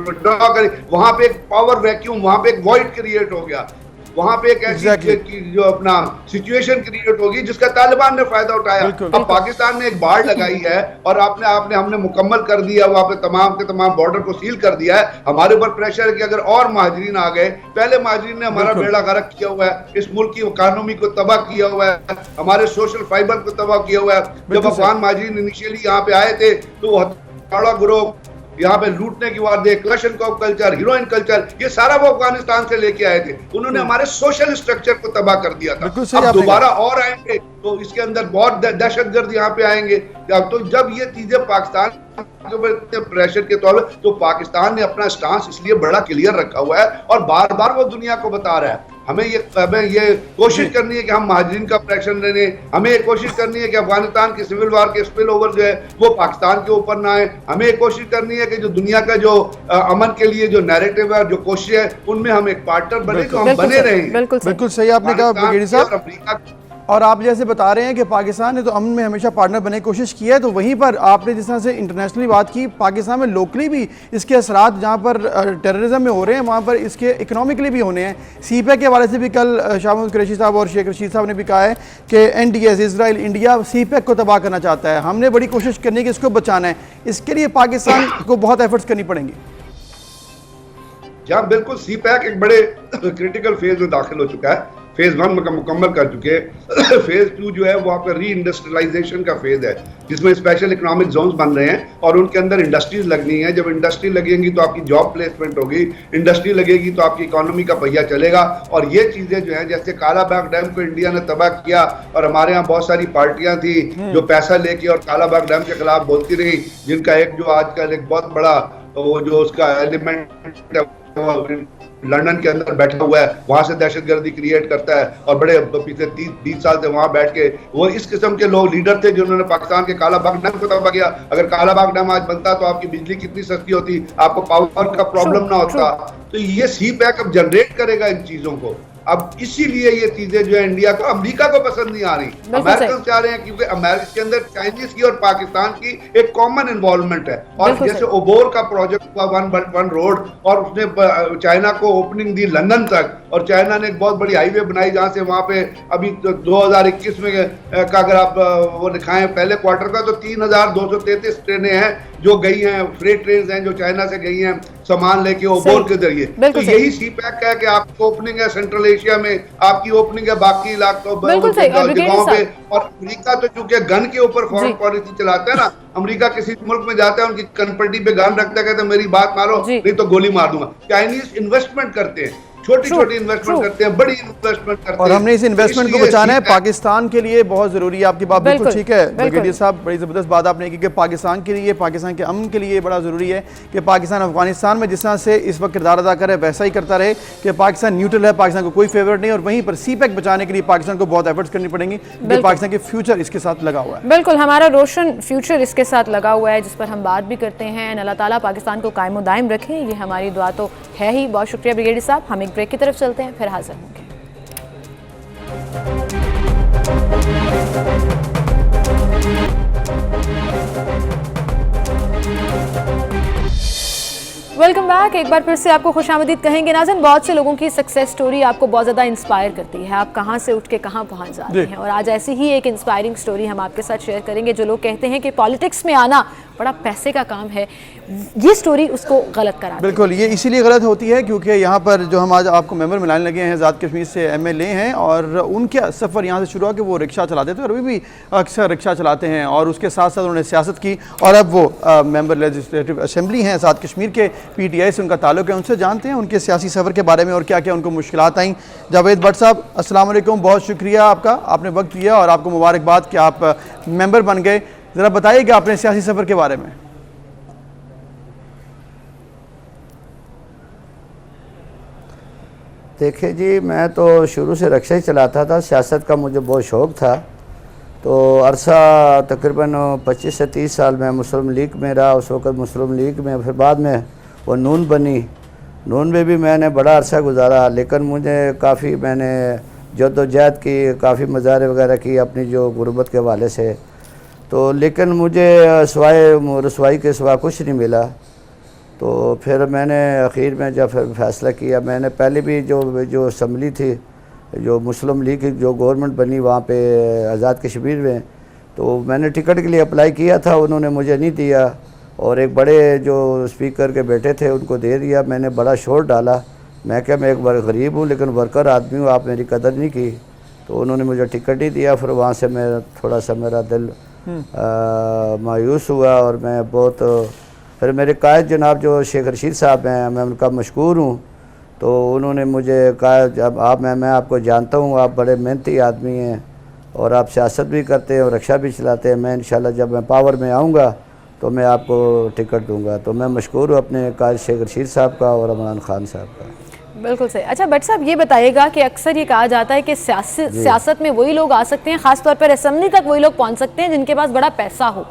विड्रॉ करी, वहां पे एक पावर वैक्यूम, वहां पे एक वॉइड क्रिएट हो गया, वहां पे एक ऐसी जो अपना सिचुएशन क्रिएट होगी जिसका तालिबान ने फायदा उठाया। अब पाकिस्तान ने एक बाढ़ लगाई है और हमने मुकम्मल कर दिया, वहां पे तमाम के तमाम बॉर्डर को सील कर दिया है। हमारे ऊपर प्रेशर है कि अगर और महाजरीन आ गए, पहले महाजरीन ने हमारा बेड़ा गर्क किया हुआ है, इस मुल्क की इकोनॉमी को तबाह किया हुआ है, हमारे सोशल फाइबर को तबाह किया हुआ है। जब अफगान महाजरीन इनिशियली यहाँ पे आए थे तो वो हथौड़ा ग्रोह यहाँ पे लूटने की वारदात, क्लशनकोव कल्चर, हीरोइन कल्चर, ये सारा वो अफगानिस्तान से लेके आए थे। उन्होंने हमारे सोशल स्ट्रक्चर को तबाह कर दिया था। अब दोबारा और आएंगे तो इसके अंदर बहुत दहशतगर्द यहाँ पे आएंगे। तो जब ये चीजें पाकिस्तान के ऊपर इतने प्रेशर के तौर पर, तो पाकिस्तान ने अपना स्टांस इसलिए बड़ा क्लियर रखा हुआ है और बार बार वो दुनिया को बता रहा है। हमें ये कोशिश करनी है कि हम महाजरीन का प्रोटेक्शन लेने, हमें ये कोशिश करनी है कि अफगानिस्तान की सिविल वार के स्पिल ओवर जो है वो पाकिस्तान के ऊपर ना आए। हमें ये कोशिश करनी है कि जो दुनिया का जो अमन के लिए जो नैरेटिव है, जो कोशिश है, उनमें हम एक पार्टनर बने, तो हम बने रहेंगे। बिल्कुल सही आपने कहा ब्रिगेडियर साहब। और आप जैसे बता रहे हैं कि पाकिस्तान ने तो अमन में हमेशा पार्टनर बनने की कोशिश की है, तो वहीं पर आपने जिस तरह से इंटरनेशनली बात की, पाकिस्तान में लोकली भी इसके असरात जहाँ पर टेररिज्म में हो रहे हैं वहाँ पर इसके इकोनॉमिकली भी होने हैं। सीपैक के हवाले से भी कल शाह महमूद कुरैशी साहब और शेख रशीद साहब ने भी कहा है कि NDS इसराइल इंडिया सीपैक को तबाह करना चाहता है। हमने बड़ी कोशिश करनी है कि इसको बचाना है, इसके लिए पाकिस्तान को बहुत एफर्ट्स करनी पड़ेंगी। जहाँ बिल्कुल सीपैक एक बड़े क्रिटिकल फेज में दाखिल हो चुका है। फेज 1 मुकम्मल कर चुके हैं। फेज 2 जो है वो आपका री इंडस्ट्रियलाइजेशन का फेज है, जिसमें स्पेशल इकोनॉमिक जोन्स बन रहे हैं और उनके अंदर इंडस्ट्रीज लगनी है। जब इंडस्ट्री लगेंगी तो आपकी जॉब प्लेसमेंट होगी, इंडस्ट्री लगेगी तो आपकी इकोनॉमी का पहिया चलेगा। और ये चीजें जो है, जैसे कालाबाग डैम को इंडिया ने तबाह किया और हमारे यहाँ बहुत सारी पार्टियां थी जो पैसा लेके और कालाबाग डैम के खिलाफ बोलती रही, जिनका एक जो आजकल एक बहुत बड़ा वो जो उसका एलिमेंट लंदन के अंदर बैठा हुआ है, वहां से दहशतगर्दी क्रिएट करता है और बड़े पिछले 30-20 साल से वहां बैठ के वो इस किस्म के लोग लीडर थे जिन्होंने पाकिस्तान के कालाबाग डैम को तबाह किया। अगर कालाबाग डैम आज बनता तो आपकी बिजली कितनी सस्ती होती, आपको पावर का प्रॉब्लम ना होता। तो ये सीपैक अब जनरेट करेगा इन चीजों को। अब इसीलिए ये चीजें जो है इंडिया को, अमेरिका को पसंद नहीं आ रही, अमेरिकन चाह रहे हैं, क्योंकि अमेरिका के अंदर चाइनीज की और पाकिस्तान की एक कॉमन इन्वॉल्वमेंट है। और जैसे ओबोर का प्रोजेक्ट हुआ, वन रोड, और उसने चाइना को ओपनिंग दी लंदन तक, और चाइना ने एक बहुत बड़ी हाईवे बनाई जहां से वहां पे अभी 2021 में का अगर आप वो दिखाएं पहले क्वार्टर का, तो 3233 ट्रेनें हैं जो गई हैं, फ्रेट ट्रेन हैं जो चाइना से गई हैं सामान लेके ओबोर के जरिए। तो यही सीपैक है कि आपकी ओपनिंग है सेंट्रल एशिया में, आपकी ओपनिंग है बाकी इलाकों जगहों पे। और अमेरिका तो चूंकि गन के ऊपर फॉरेन पॉलिसी चलाता है ना, अमेरिका किसी मुल्क में जाता है, उनकी कनपट्टी पे गन रखता है, कहते हैं मेरी बात मारो नहीं तो गोली मार दूंगा। चाइनीज इन्वेस्टमेंट करते हैं, छोटी इन्वेस्टमेंट करते हैं, बड़ी इन्वेस्टमेंट करते हैं, और हमने इस इन्वेस्टमेंट को बचाना है। पाकिस्तान के लिए बहुत जरूरी है। आपकी बात बिल्कुल ठीक है ब्रिगेडियर साहब, बड़ी जबरदस्त बात आपने की कि पाकिस्तान के लिए, पाकिस्तान के अमन के लिए बड़ा जरूरी है कि पाकिस्तान अफगानिस्तान में जिस तरह से इस वक्त किरदार अदा करे वैसा ही करता रहे, कि पाकिस्तान न्यूट्रल है, पाकिस्तान को कोई फेवरेट नहीं। और वहीं पर सीपैक बचाने के लिए पाकिस्तान को बहुत एफर्ट्स करनी पड़ेंगी, क्योंकि पाकिस्तान के फ्यूचर इसके साथ लगा हुआ है। बिल्कुल, हमारा रोशन फ्यूचर इसके साथ लगा हुआ है, जिस पर हम बात भी करते हैं। अल्लाह ताला पाकिस्तान को कायम दायम रखें, ये हमारी दुआ तो है ही। बहुत शुक्रिया ब्रिगेडियर साहब। हम एक ब्रेक की तरफ चलते हैं, फिर हाजिर होंगे। Welcome back. एक बार फिर से आपको खुशामदीद कहेंगे। नाज़रीन, बहुत से लोगों की सक्सेस स्टोरी आपको बहुत ज़्यादा इंस्पायर करती है, आप कहाँ से उठ के कहाँ पहुँच जाते हैं। और आज ऐसी ही एक इंस्पायरिंग स्टोरी हम आपके साथ शेयर करेंगे। जो लोग कहते हैं कि पॉलिटिक्स में आना बड़ा पैसे का काम है, ये स्टोरी उसको गलत करा। बिल्कुल, ये इसीलिए गलत होती है क्योंकि यहाँ पर जो हम आज आपको मेंबर मिलाने लगे हैं, आज़ाद कश्मीर से MLA हैं, और उनके सफ़र यहाँ से शुरू हुआ कि वो रिक्शा चलाते थे और अभी भी अक्सर रिक्शा चलाते हैं, और उसके साथ साथ उन्होंने सियासत की, और अब वो मेंबर लेजिस्लेटिव असेंबली हैं आज़ाद कश्मीर के। PTI से उनका ताल्लुक है, उनसे जानते हैं उनके सियासी सफ़र के बारे में और क्या क्या उनको मुश्किलात आई। जावेद भट्ट साहब, अस्सलाम वालेकुम, बहुत शुक्रिया आपका, आपने वक्त दिया और आपको मुबारकबाद कि आप मेंबर बन गए। ज़रा बताइएगा अपने सियासी सफ़र के बारे में। देखिए जी, मैं तो शुरू से रिक्शा ही चलाता था, सियासत का मुझे बहुत शौक़ था। तो अरसा तकरीबन 25 से 30 साल में मुस्लिम लीग में रहा। उस वक़्त मुस्लिम लीग में, फिर बाद में वो नून बनी, नून में भी मैंने बड़ा अरसा गुजारा। लेकिन मुझे काफ़ी, मैंने जद्दोजहद की, काफ़ी मज़ारे वगैरह की अपनी जो गुर्बत के हवाले से। तो लेकिन मुझे सिवाय रसवाई के सिवा कुछ नहीं मिला। तो फिर मैंने आखिर में जब फिर फैसला किया, मैंने पहले भी जो असम्बली थी, जो मुस्लिम लीग की जो गवर्नमेंट बनी वहाँ पे आज़ाद कश्मीर में, तो मैंने टिकट के लिए अप्लाई किया था, उन्होंने मुझे नहीं दिया। और एक बड़े जो स्पीकर के बेटे थे उनको दे दिया। मैंने बड़ा शोर डाला, मैं क्या, मैं एक बार गरीब हूँ लेकिन वर्कर आदमी हूँ, आप मेरी कदर नहीं की। तो उन्होंने मुझे टिकट ही दिया। फिर वहाँ से मैं थोड़ा सा, मेरा दिल मायूस हुआ और मैं बहुत फिर मेरे कायद जनाब जो शेख रशीद साहब हैं, मैं उनका मशकूर हूँ। तो उन्होंने मुझे कहा जब आप मैं आपको जानता हूँ, आप बड़े मेहनती आदमी हैं और आप सियासत भी करते हैं और रक्षा भी चलाते हैं। मैं इंशाल्लाह जब मैं पावर में आऊँगा तो मैं आपको टिकट दूंगा। तो मैं मशकूर हूँ अपने कायद शेख रशीद साहब का और इमरान खान साहब का। बिल्कुल सही। अच्छा भट्ट साहब, ये बताइएगा कि अक्सर ये कहा जाता है कि सियासत में वही लोग आ सकते हैं, खासतौर पर असेंबली तक वही लोग पहुँच सकते हैं जिनके पास बड़ा पैसा हो।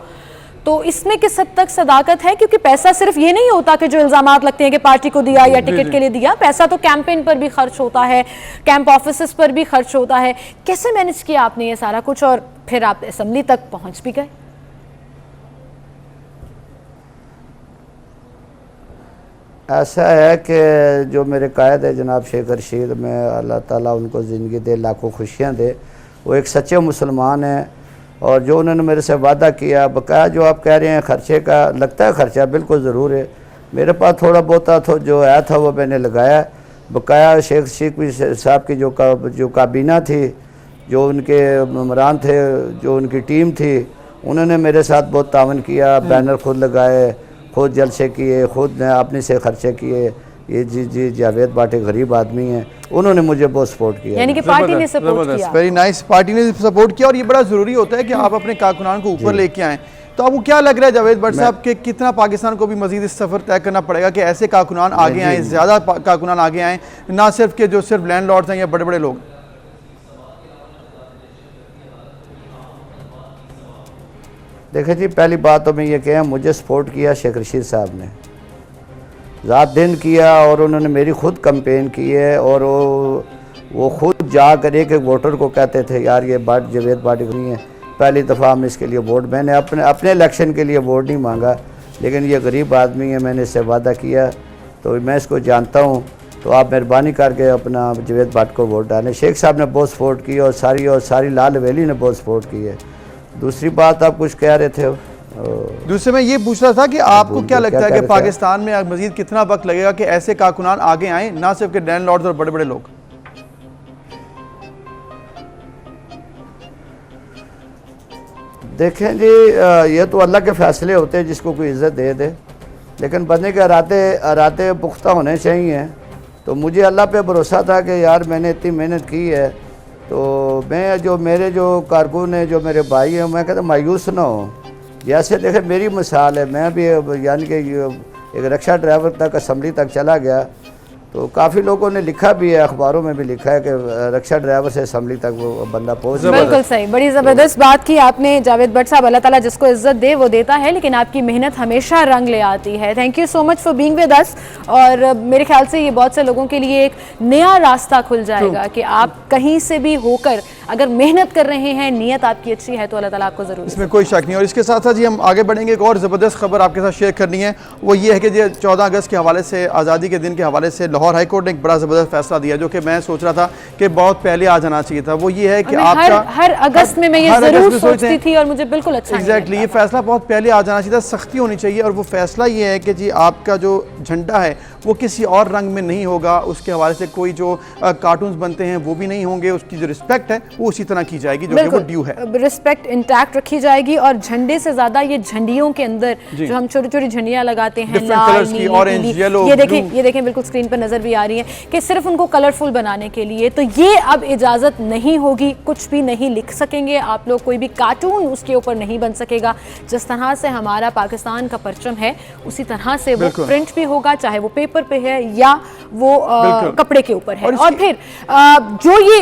तो इसमें किस हद तक सदाकत है? क्योंकि पैसा सिर्फ ये नहीं होता कि जो इल्जामात लगते हैं कि पार्टी को दिया या टिकट के लिए दिया, पैसा तो कैंपेन पर भी खर्च होता है, कैंप ऑफिसेस पर भी खर्च होता है। कैसे मैनेज किया आपने ये सारा कुछ और फिर आप असेंबली तक पहुंच भी गए? ऐसा है कि जो मेरे कायद है जनाब शेख रशीद, में अल्लाह ताला उनको ज़िंदगी दे, लाखों खुशियाँ दे। वो एक सच्चे मुसलमान हैं और जो उन्होंने मेरे से वादा किया, बकाया जो आप कह रहे हैं खर्चे का, लगता है खर्चा बिल्कुल ज़रूर है। मेरे पास थोड़ा बहुत जो आया था वो मैंने लगाया। बकाया शेख साहब की जो काबीना थी, जो उनके ममरान थे, जो उनकी टीम थी, उन्होंने मेरे साथ बहुत तावन किया। बैनर खुद लगाए, खुद जलसे किए, खुद ने अपने से खर्चे किए। ये जी जावेद बाटे गरीब आदमी हैं, उन्होंने मुझे बहुत सपोर्ट किया। यानी कि पार्टी ने सपोर्ट किया। वेरी नाइस, पार्टी ने सपोर्ट किया। और ये बड़ा ज़रूरी होता है कि आप अपने कारकुनान को ऊपर लेके आएँ। तो आपको क्या लग रहा है जावेद भट्ट साहब कि कितना पाकिस्तान को भी मजीद इस सफ़र तय करना पड़ेगा कि ऐसे कारकुनान आगे आएँ, ज़्यादा कारकुनान आगे आएँ, ना सिर्फ के जो सिर्फ लैंडलॉर्ड्स हैं या बड़े बड़े लोग? देखें जी, पहली बात तो मैं ये कहें, मुझे सपोर्ट किया शेख रशीद साहब ने, रात दिन किया, और उन्होंने मेरी खुद कैंपेन की है। और वो खुद जाकर एक वोटर को कहते थे यार ये जावेद बाटी नहीं है, पहली दफ़ा हम इसके लिए वोट, मैंने अपने इलेक्शन के लिए वोट नहीं मांगा, लेकिन ये गरीब आदमी है, मैंने इससे वादा किया, तो मैं इसको जानता हूँ। तो आप मेहरबानी करके अपना जावेद बाटी को वोट डालें। शेख साहब ने बहुत सपोर्ट की और सारी लाल हवेली ने बहुत सपोर्ट की है। दूसरी बात आप कुछ कह रहे थे? दूसरे में ये पूछ रहा था कि आपको क्या लगता है कि पाकिस्तान में मजीद कितना वक्त लगेगा कि ऐसे कारकुनान आगे आएँ, ना सिर्फ के लैंडलॉर्ड्स और बड़े बड़े लोग? देखें जी, ये तो अल्लाह के फैसले होते हैं, जिसको कोई इज़्ज़त दे दे, लेकिन बंदे के इरादे पुख्ता होने चाहिए। तो मुझे अल्लाह पे भरोसा था कि यार मैंने इतनी मेहनत की है, तो मेरे जो कारकुन हैं, जो मेरे भाई हैं, मैं कहता मायूस ना हो। जैसे देखें मेरी मिसाल है, मैं भी यानी कि एक रक्षा ड्राइवर तक असेंबली तक चला गया, तो काफ़ी लोगों ने लिखा भी है, अखबारों में भी लिखा है कि रक्षा ड्राइवर से असेंबली तक वो बंदा पहुँच। बिल्कुल सही, बड़ी ज़बरदस्त बात की आपने जावेद भट्ट साहब। अल्लाह ताला जिसको इज्जत दे वो देता है, लेकिन आपकी मेहनत हमेशा रंग ले आती है। Thank you so much for being with us. और मेरे ख्याल से ये बहुत से लोगों के लिए एक नया रास्ता खुल जाएगा कि आप कहीं से भी होकर अगर मेहनत कर रहे हैं, नीयत आपकी अच्छी है, तो अल्लाह ताला आपको ज़रूर, इसमें कोई शक नहीं। और इसके साथ साथ जी हम आगे बढ़ेंगे, एक और ज़बरदस्त खबर आपके साथ शेयर करनी है। वो ये है कि जी 14 अगस्त के हवाले से, आज़ादी के दिन के हवाले से लाहौर हाई कोर्ट ने एक बड़ा ज़बरदस्त फैसला दिया, जो कि मैं सोच रहा था कि बहुत पहले आ जाना चाहिए था। वो ये है कि आपका हर अगस्त में मैं ये ज़रूर सोचती थी और मुझे बिल्कुल अच्छा एग्जैक्टली ये फैसला बहुत पहले आ जाना चाहिए था, सख्ती होनी चाहिए। और वो फैसला ये है कि जी आपका जो झंडा है वो किसी और रंग में नहीं होगा, उसके हवाले से कोई जो कार्टून्स बनते हैं वो भी नहीं होंगे, उसकी जो रिस्पेक्ट है वो उसी तरह की जाएगी जो कि वो ड्यू है। रिस्पेक्ट इंटैक्ट रखी जाएगी। और झंडे से ज्यादा ये झंडियों के अंदर जो हम छोटी छोटी झंडियां लगाते हैं, लाल, नीली, ऑरेंज, येलो, ये देखें बिल्कुल स्क्रीन पर नजर भी आ रही है कि सिर्फ उनको कलरफुल बनाने के लिए, तो ये अब इजाजत नहीं होगी। कुछ भी नहीं लिख सकेंगे आप लोग, कोई भी कार्टून उसके ऊपर नहीं बन सकेगा। जिस तरह से हमारा पाकिस्तान का परचम है उसी तरह से वो प्रिंट भी होगा, चाहे वो पेपर पे है या वो कपड़े के ऊपर है। और फिर जो ये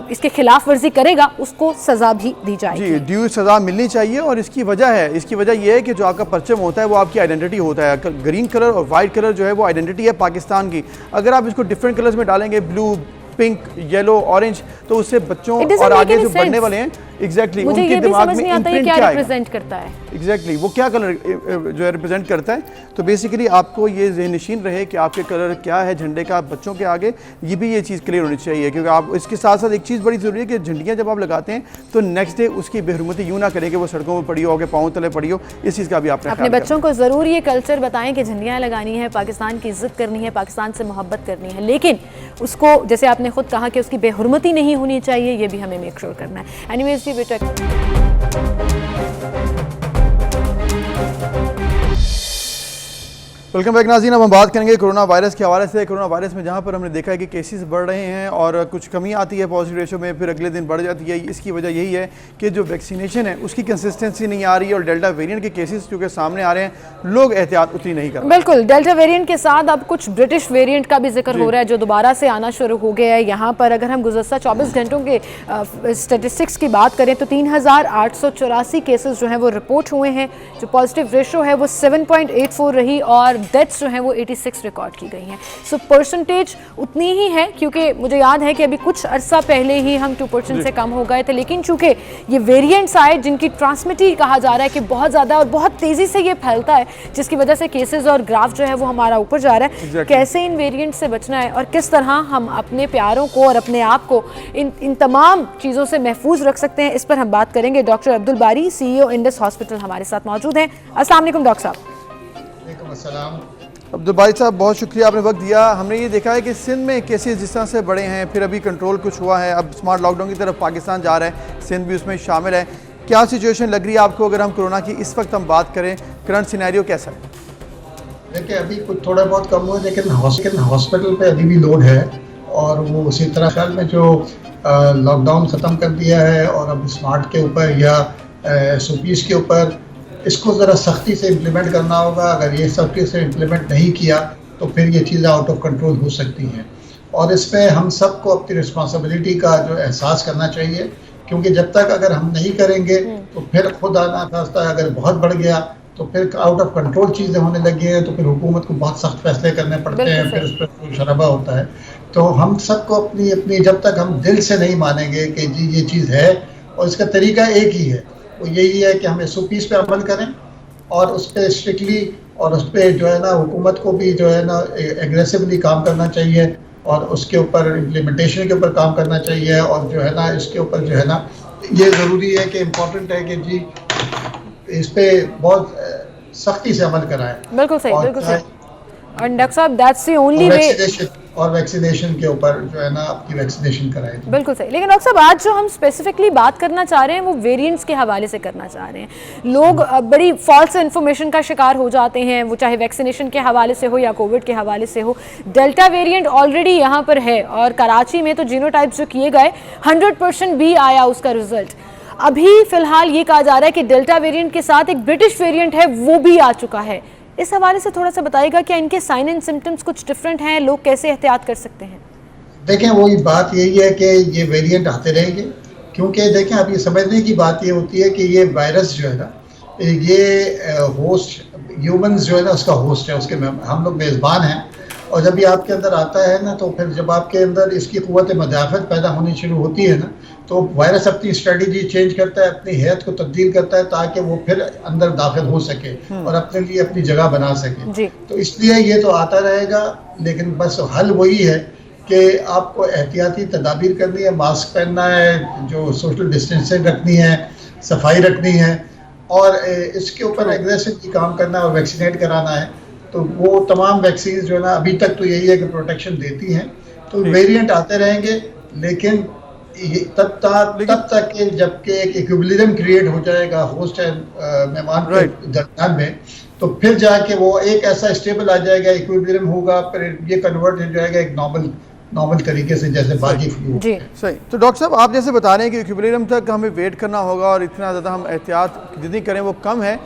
इसके खिलाफ वर्जी करेगा उसको सजा भी दी जाएगी। जी, ड्यू सजा मिलनी चाहिए। और इसकी वजह यह है कि जो आपका परचम होता है वो आपकी आइडेंटिटी होता है। ग्रीन कलर और वाइट कलर जो है वो आइडेंटिटी है पाकिस्तान की। अगर आप इसको डिफरेंट कलर्स में डालेंगे, ब्लू, पिंक, येलो, ऑरेंज, तो उससे बच्चों और आगे जो बढ़ने वाले हैं एग्जैक्टली उनके दिमाग में इम्प्रिंट क्या रिप्रेजेंट करता है, एग्जैक्टली वो क्या कलर जो है रिप्रेजेंट करता है। तो बेसिकली आपको ये ज़हननशीन रहे कि आपके कलर क्या है झंडे का बच्चों के आगे, ये भी ये चीज़ क्लियर होनी चाहिए। क्योंकि आप इसके साथ साथ एक चीज़ बड़ी ज़रूरी है कि झंडियाँ जब आप लगाते हैं तो नेक्स्ट डे उसकी बेहरमती यूँ ना करें कि वो सड़कों में पड़ी हो, के पाँव तले पड़ी हो। इस चीज़ का भी आपने अपने बच्चों को ज़रूर ये कल्चर बताएं कि झंडियाँ लगानी है, पाकिस्तान की इज्जत करनी है, पाकिस्तान से मोहब्बत करनी है, लेकिन उसको जैसे आपने खुद कहा कि उसकी बेहरमती नहीं होनी चाहिए, ये भी हमें मेक श्योर करना है। एनीवेज जी बेटा वेलकम बैक नाज़रीन। अब हम बात करेंगे कोरोना वायरस के हवाले से। कोरोना वायरस में जहां पर हमने देखा है कि केसेस बढ़ रहे हैं और कुछ कमी आती है पॉजिटिव रेशो में, फिर अगले दिन बढ़ जाती है। इसकी वजह यही है कि जो वैक्सीनेशन है उसकी कंसिस्टेंसी नहीं आ रही है और डेल्टा वेरिएंट के केसेस क्योंकि सामने आ रहे हैं, लोग एहतियात उतनी नहीं कर रहे। बिल्कुल, डेल्टा वेरिएंट के साथ अब कुछ ब्रिटिश वेरिएंट का भी जिक्र हो रहा है जो दोबारा से आना शुरू हो गया है। यहाँ पर अगर हम गुज़श्ता 24 घंटों के स्टेटिस्टिक्स की बात करें तो 3884 केसेस जो हैं वो रिपोर्ट हुए हैं। जो पॉजिटिव रेशो है वो 7.84 रही और डेथ्स जो हैं वो 86 रिकॉर्ड की गई हैं। सो परसेंटेज उतनी ही है, क्योंकि मुझे याद है कि अभी कुछ अरसा पहले ही हम 2% से कम हो गए थे, लेकिन चूंकि ये वेरिएंट्स आए जिनकी ट्रांसमिटी कहा जा रहा है कि बहुत ज़्यादा और बहुत तेज़ी से ये फैलता है, जिसकी वजह से केसेस और ग्राफ जो है वो हमारा ऊपर जा रहा है। कैसे इन वेरिएंट से बचना है और किस तरह हम अपने प्यारों को और अपने आप को इन तमाम चीज़ों से महफूज रख सकते हैं, इस पर हम बात करेंगे। डॉक्टर अब्दुल बारी, CEO इंडस हॉस्पिटल हमारे साथ मौजूद हैं। अस्सलाम वालेकुम डॉक्टर साहब। वालेकुम अस्सलाम। अब्दुल बारी साहब, बहुत शुक्रिया, आपने वक्त दिया। हमने ये देखा है कि सिंध में केसेस जिस तरह से बढ़े हैं, फिर अभी कंट्रोल कुछ हुआ है, अब स्मार्ट लॉकडाउन की तरफ पाकिस्तान जा रहा है, सिंध भी उसमें शामिल है। क्या सिचुएशन लग रही है आपको अगर हम कोरोना की इस वक्त हम बात करें, करंट सिनेरियो कैसा है? देखिए, अभी कुछ थोड़ा बहुत कम हुआ है, लेकिन हॉस्पिटल पे अभी भी लोड है और वो उसी तरह साल में जो लॉकडाउन ख़त्म कर दिया है और अब स्मार्ट के ऊपर या SOPs के ऊपर इसको ज़रा सख्ती से इम्प्लीमेंट करना होगा। अगर ये सख्ती से इम्प्लीमेंट नहीं किया तो फिर ये चीज़ें आउट ऑफ कंट्रोल हो सकती हैं और इसमें हम सबको अपनी रिस्पॉन्सिबिलिटी का जो एहसास करना चाहिए, क्योंकि जब तक अगर हम नहीं करेंगे तो फिर खुद आना खास्ता अगर बहुत बढ़ गया तो फिर आउट ऑफ कंट्रोल चीज़ें होने लगी हैं तो फिर हुकूमत को बहुत सख्त फैसले करने पड़ते हैं, फिर उस पर शराबा होता है। तो हम सबको अपनी अपनी जब तक हम दिल से नहीं मानेंगे कि जी ये चीज़ है और इसका तरीका एक ही है, वो यही है कि हम SOPs पे अमल करें और उस पर स्ट्रिक्टली और उस पर जो है ना हुकूमत को भी जो है ना एग्रेसिवली काम करना चाहिए और उसके ऊपर इम्प्लीमेंटेशन के ऊपर काम करना चाहिए और जो है ना इसके ऊपर जो है ना ये ज़रूरी है कि इम्पोर्टेंट है कि जी इस पे बहुत सख्ती से अमल कराएं। बिल्कुल सही, बिल्कुल सही। और डॉक्टर साहब, दैट्स द ओनली वे। और वैक्सीनेशन के ऊपर जो है ना आपकी वैक्सीनेशन कराएं। बिल्कुल सही। लेकिन डॉक्टर साहब, आज जो हम स्पेसिफिकली बात करना चाह रहे हैं वो वेरिएंट्स के हवाले से करना चाह रहे हैं। लोग बड़ी फॉल्स इन्फॉर्मेशन का शिकार हो जाते हैं, वो चाहे वैक्सीनेशन के हवाले से हो या कोविड के हवाले से हो। डेल्टा वेरिएंट ऑलरेडी यहाँ पर है और कराची में तो जीनोटाइप्स जो किए गए 100% भी आया उसका रिजल्ट। अभी फिलहाल ये कहा जा रहा है कि डेल्टा वेरिएंट के साथ एक ब्रिटिश वेरिएंट है वो भी आ चुका है। इस हवाले से थोड़ा सा बताइएगा, क्या इनके साइन एंड सिम्टम्स कुछ डिफरेंट हैं, लोग कैसे एहतियात कर सकते हैं? देखें, वही बात यही है कि ये वेरिएंट आते रहेंगे, क्योंकि देखें अब ये समझने की बात ये होती है कि ये वायरस जो है ना ये होस्ट ह्यूमंस जो है ना उसका होस्ट है, उसके हम लोग मेज़बान हैं और जब ये आपके अंदर आता है ना तो फिर जब आपके अंदर इसकी क़ुव्वत मदाफ़त पैदा होनी शुरू होती है ना तो वायरस अपनी स्ट्रेटजी चेंज करता है, अपनी हैत को तब्दील करता है ताकि वो फिर अंदर दाखिल हो सके और अपने लिए अपनी जगह बना सके। तो इसलिए ये तो आता रहेगा, लेकिन बस हल वही है कि आपको एहतियाती तदाबीर करनी है, मास्क पहनना है, जो सोशल डिस्टेंसिंग रखनी है, सफाई रखनी है और इसके ऊपर एग्रेसिवली काम करना और वैक्सीनेट कराना है। तो वो तमाम वैक्सीन जो है ना अभी तक तो यही है कि प्रोटेक्शन देती हैं। तो वेरिएंट आते रहेंगे, लेकिन तब तक कि जबकि एक इक्विलिब्रियम क्रिएट हो जाएगा होस्ट एंड मेहमान के दरमियान में, तो फिर जाके वो एक ऐसा स्टेबल आ जाएगा, इक्विलिब्रियम होगा, फिर ये कन्वर्ट हो जाएगा एक नॉर्मल तरीके से जैसे बाकी फ्लू। जी सही। तो डॉक्टर साहब, आप जैसे बता रहे हैं कि इक्विलिब्रियम तक हमें वेट करना होगा और इतना ज़्यादा हम एहतियात जितनी करें वो कम है।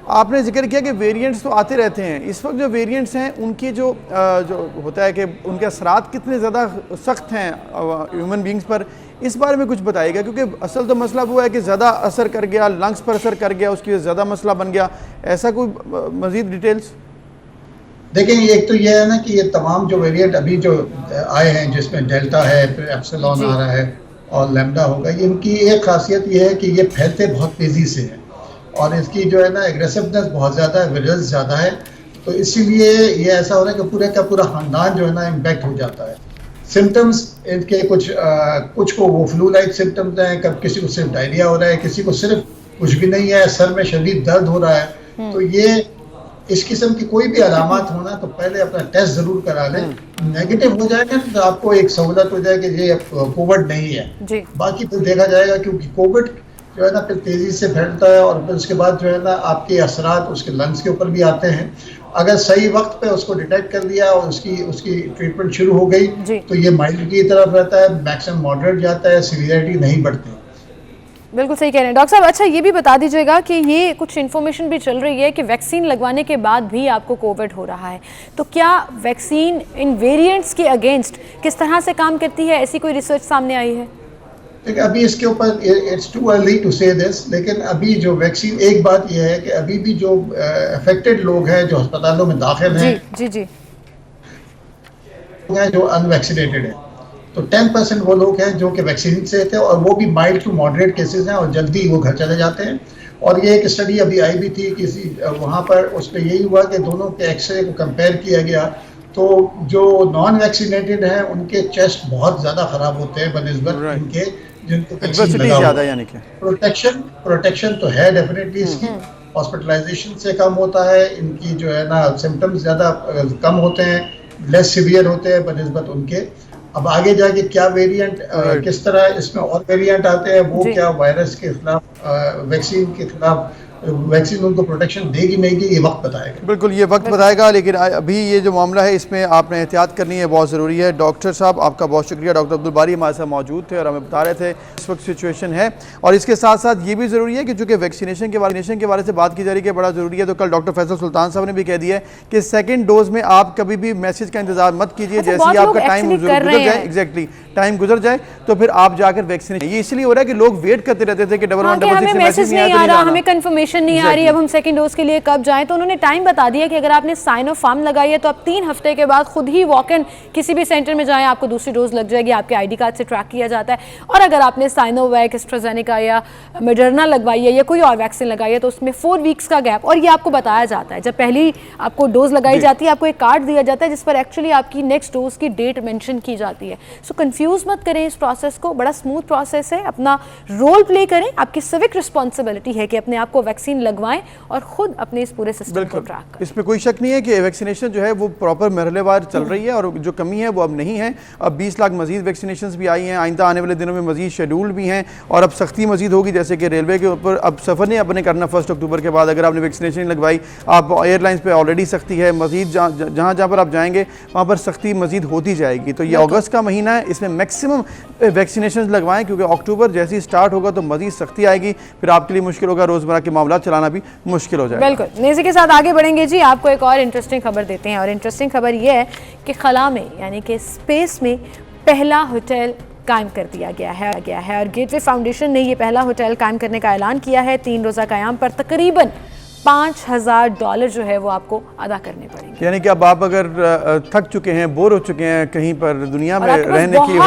आपने जिक्र किया कि वेरिएंट्स तो आते रहते हैं, इस वक्त जो वेरिएंट्स हैं उनकी जो होता है कि उनके असरात कितने ज़्यादा सख्त हैं ह्यूमन बींग्स पर, इस बारे में कुछ बताइएगा, क्योंकि असल तो मसला वो है कि ज़्यादा असर कर गया, लंग्स पर असर कर गया, उसकी ज़्यादा मसला बन गया, ऐसा कोई मज़ीद डिटेल्स? देखें, एक तो ये है ना कि ये तमाम जो वेरिएंट अभी जो आए हैं जिसमें डेल्टा है, फिर एप्सिलॉन आ रहा है और लैम्डा होगा, इनकी एक खासियत ये है कि ये फैलते बहुत तेज़ी से हैं और इसकी जो है ना एग्रेसिवनेस बहुत ज़्यादा है, विरल्स ज़्यादा है। तो इसीलिए ये ऐसा हो रहा है कि पूरे का पूरा ख़ानदान जो है ना इम्पैक्ट हो जाता है। सिम्टम्स इनके कुछ को वो फ्लू लाइक सिम्टम्स हैं, कब किसी को सिर्फ डायरिया हो रहा है, किसी को सिर्फ कुछ भी नहीं है, सर में शदीद दर्द हो रहा है। तो ये इस किस्म की कोई भी अलामत होना तो पहले अपना टेस्ट ज़रूर करा लें। नेगेटिव हो जाएगा तो आपको एक सहूलत हो जाएगी कि ये कोविड नहीं है, बाकी फिर देखा जाएगा, क्योंकि कोविड जो है ना फिर तेज़ी से फैलता है और फिर उसके बाद जो है ना आपके असरात उसके लंग्स के ऊपर भी आते हैं अगर सही वक्त पे उसको डिटेक्ट कर दिया और उसकी ट्रीटमेंट शुरू हो गई तो ये माइल्ड की तरफ रहता है, मैक्सिमम मॉडरेट जाता है, सीवियरिटी नहीं बढ़ती। बिल्कुल सही कह रहे हैं डॉक्टर साहब। अच्छा ये भी बता दीजिएगा कि ये कुछ इन्फॉर्मेशन भी चल रही है कि वैक्सीन लगवाने के बाद भी आपको कोविड हो रहा है, तो क्या वैक्सीन इन वेरिएंट्स के अगेंस्ट किस तरह से काम करती है, ऐसी कोई रिसर्च सामने आई है? देखिए अभी इसके ऊपर इट्स टू अर्ली टू से दिस, लेकिन अभी जो वैक्सीन, एक बात यह है कि अभी भी जो अफेक्टेड लोग हैं जो अस्पतालों में दाखिल हैं जी जो अनवैक्सीनेटेड हैं, तो 10% वो लोग हैं जो कि वैक्सीन से थे और वो भी माइल्ड टू मॉडरेट केसेस हैं और जल्दी वो घर चले जाते हैं। और ये एक स्टडी अभी आई भी थी किसी वहाँ पर, उसमें यही हुआ कि दोनों के एक्सरे को कंपेयर किया गया, तो जो नॉन वैक्सीनेटेड हैं उनके चेस्ट बहुत ज़्यादा ख़राब होते हैं बनिस्बत इनके जिनको वैक्सीन लगा। प्रोटेक्शन तो है डेफिनेटली इसकी, हॉस्पिटलाइजेशन से कम होता है, इनकी जो है ना सिम्टम्स ज़्यादा कम होते हैं, लेस सीवियर होते हैं बनिस्बत उनके। अब आगे जाके क्या वेरिएंट किस तरह इसमें और वेरिएंट आते हैं, वो क्या वायरस के खिलाफ वैक्सीन के खिलाफ वैक्सीन उनको प्रोटेक्शन देगी नहीं देगी, ये वक्त बताएगा। बिल्कुल ये वक्त बताएगा, लेकिन अभी ये जो मामला है इसमें आपने एहतियात करनी है, बहुत ज़रूरी है। डॉक्टर साहब आपका बहुत शुक्रिया, डॉक्टर अब्दुल बारी हमारे साथ मौजूद थे और हमें बता रहे थे इस वक्त सिचुएशन है। और इसके साथ साथ ये भी ज़रूरी है कि चूँकि वैक्सीनेशन के बारे से बात की जा रही है बड़ा ज़रूरी है, तो कल डॉक्टर फैसल सुल्तान साहब ने भी कह दिया है कि सेकेंड डोज में आप कभी भी मैसेज का इंतजार मत कीजिए, जैसे ही आपका टाइम गुजर जाए, एग्जैक्टली टाइम गुजर जाए तो फिर आप जाकर वैक्सीनेशन। ये इसलिए हो रहा है कि लोग वेट करते रहते थे कि हमें मैसेज नहीं आ रहा, हमें कंफर्मेशन नहीं आ रही, अब हम सेकंड डोज के लिए कब जाएं। तो उन्होंने टाइम बता दिया कि अगर आपने साइनोफार्म लगाई है तो आप 3 हफ्ते के बाद खुद ही वॉक इन किसी भी सेंटर में जाएं, आपको दूसरी डोज लग जाएगी, आपके आईडी कार्ड से ट्रैक किया जाता है। और अगर आपने साइनोवैक, एस्ट्राजेनेका या मॉडर्ना लगवाई है या कोई और वैक्सीन लगाई है तो उसमें 4 वीक्स का गैप, और ये आपको बताया जाता है। जब पहली आपको डोज लगाई जाती है आपको एक कार्ड दिया जाता है जिस पर एक्चुअली आपकी नेक्स्ट डोज की डेट मेंशन की जाती है। सो कंफ्यूज मत करें इस प्रोसेस को, बड़ा स्मूथ प्रोसेस है, अपना रोल प्ले करें, आपकी सिविक रिस्पॉन्सिबिलिटी है कि अपने आप को वैक्सीन लगवाएं और खुद अपने इस पूरे सिस्टम को ट्रैक करें। इसमें कोई शक नहीं है कि वैक्सीनेशन जो है वो प्रॉपर मरहलेवार चल रही है और जो कमी है वो अब नहीं है। अब 20 लाख मजीद वैक्सीनेशन भी आई हैं, आइंदा आने वाले दिनों में मजीद शेड्यूल भी हैं और अब सख्ती मजीद होगी, जैसे कि रेलवे के ऊपर अब सफ़र नहीं अपने करना 1 अक्टूबर के बाद। अगर आपने वैक्सीनेशन लगवाई, आप एयरलाइंस पे ऑलरेडी सख्ती है, मजीद जहाँ जहाँ पर आप जाएंगे वहाँ पर सख्ती मजीद होती जाएगी। तो ये अगस्त का महीना है, इसमें मैक्सिमम वैक्सीनेशन लगवाएं क्योंकि अक्टूबर जैसे ही स्टार्ट होगा तो मजीद सख्ती आएगी, फिर आपके लिए मुश्किल होगा, रोज़मर्रा के मामला चलाना भी मुश्किल हो जाएगा। बिल्कुल, इसी के साथ आगे बढ़ेंगे जी। आपको एक और इंटरेस्टिंग खबर देते हैं और इंटरेस्टिंग खबर यह है कि खला में यानी कि स्पेस में पहला होटल कायम कर दिया गया है और गेटवे फाउंडेशन ने ये पहला होटल कायम करने का ऐलान किया है। 3 रोज़ा क़याम पर तकरीबन $5000 जो है वो आपको अदा करने पड़ेंगे। यानी कि अब आप अगर थक चुके हैं, बोर हो चुके हैं कहीं पर दुनिया में रहने की,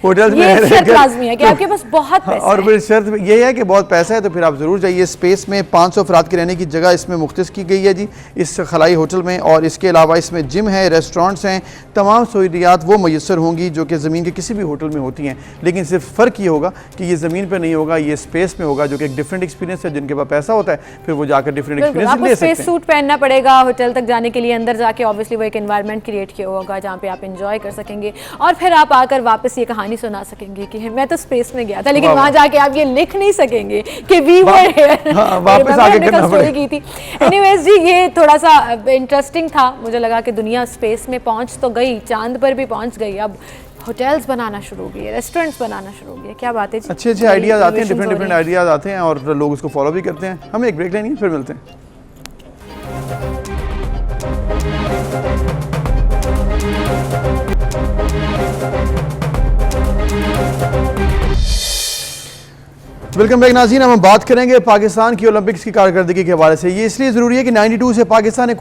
होटल्स में शर्त लाज़मी है कि आपके पास बहुत पैसा और फिर शर्त ये है कि बहुत पैसा है तो फिर आप ज़रूर जाइए। स्पेस में 500 अफराद के रहने की जगह इसमें मुख्तस की गई है जी इस खलाई होटल में, और इसके अलावा इसमें जिम है, रेस्टोरेंट्स हैं, तमाम सहूलियात वो मैसर होंगी जो कि ज़मीन के किसी भी होटल में होती हैं। लेकिन सिर्फ फ़र्क ये होगा कि ये ज़मीन पर नहीं होगा, ये स्पेस में होगा, जो कि एक डिफरेंट एक्सपीरियंस है। जिनके पास पैसा होता है फिर वो जाकर डिफरेंट एक्सपीरियंस ले सकते हैं। स्पेस सूट पहनना पड़ेगा होटल तक जाने के लिए, अंदर जाके ऑब्वियसली वो एक एनवायरनमेंट क्रिएट किया होगा जहाँ पे आप एंजॉय कर सकेंगे और फिर आप आकर वापस ये कहानी सुना सकेंगे कि मैं तो स्पेस में गया था, लेकिन वहाँ जाके आप ये लिख नहीं सकेंगे कि वी वर हियर, वापस आके करना पड़ेगा। की थी। एनीवेज जी, ये थोड़ा सा इंटरेस्टिंग था, मुझे लगा कि दुनिया स्पेस में पहुँच तो गई, चांद पर भी पहुँच गई, अब होटल्स बनाना शुरू हो गए, रेस्टोरेंट्स बनाना शुरू हो गए। क्या बात है जी, अच्छे आइडियाज़ आते हैं, डिफरेंट आइडियाज़ आते हैं और लोग उसको फॉलो भी करते हैं। हमें एक ब्रेक लेनी है, फिर मिलते हैं। वेलकम बैक नाज़रीन, हम बात करेंगे पाकिस्तान की ओलंपिक्स की कारकर्दगी के हवाले से। ये इसलिए ज़रूरी है कि 92 से पाकिस्तान ने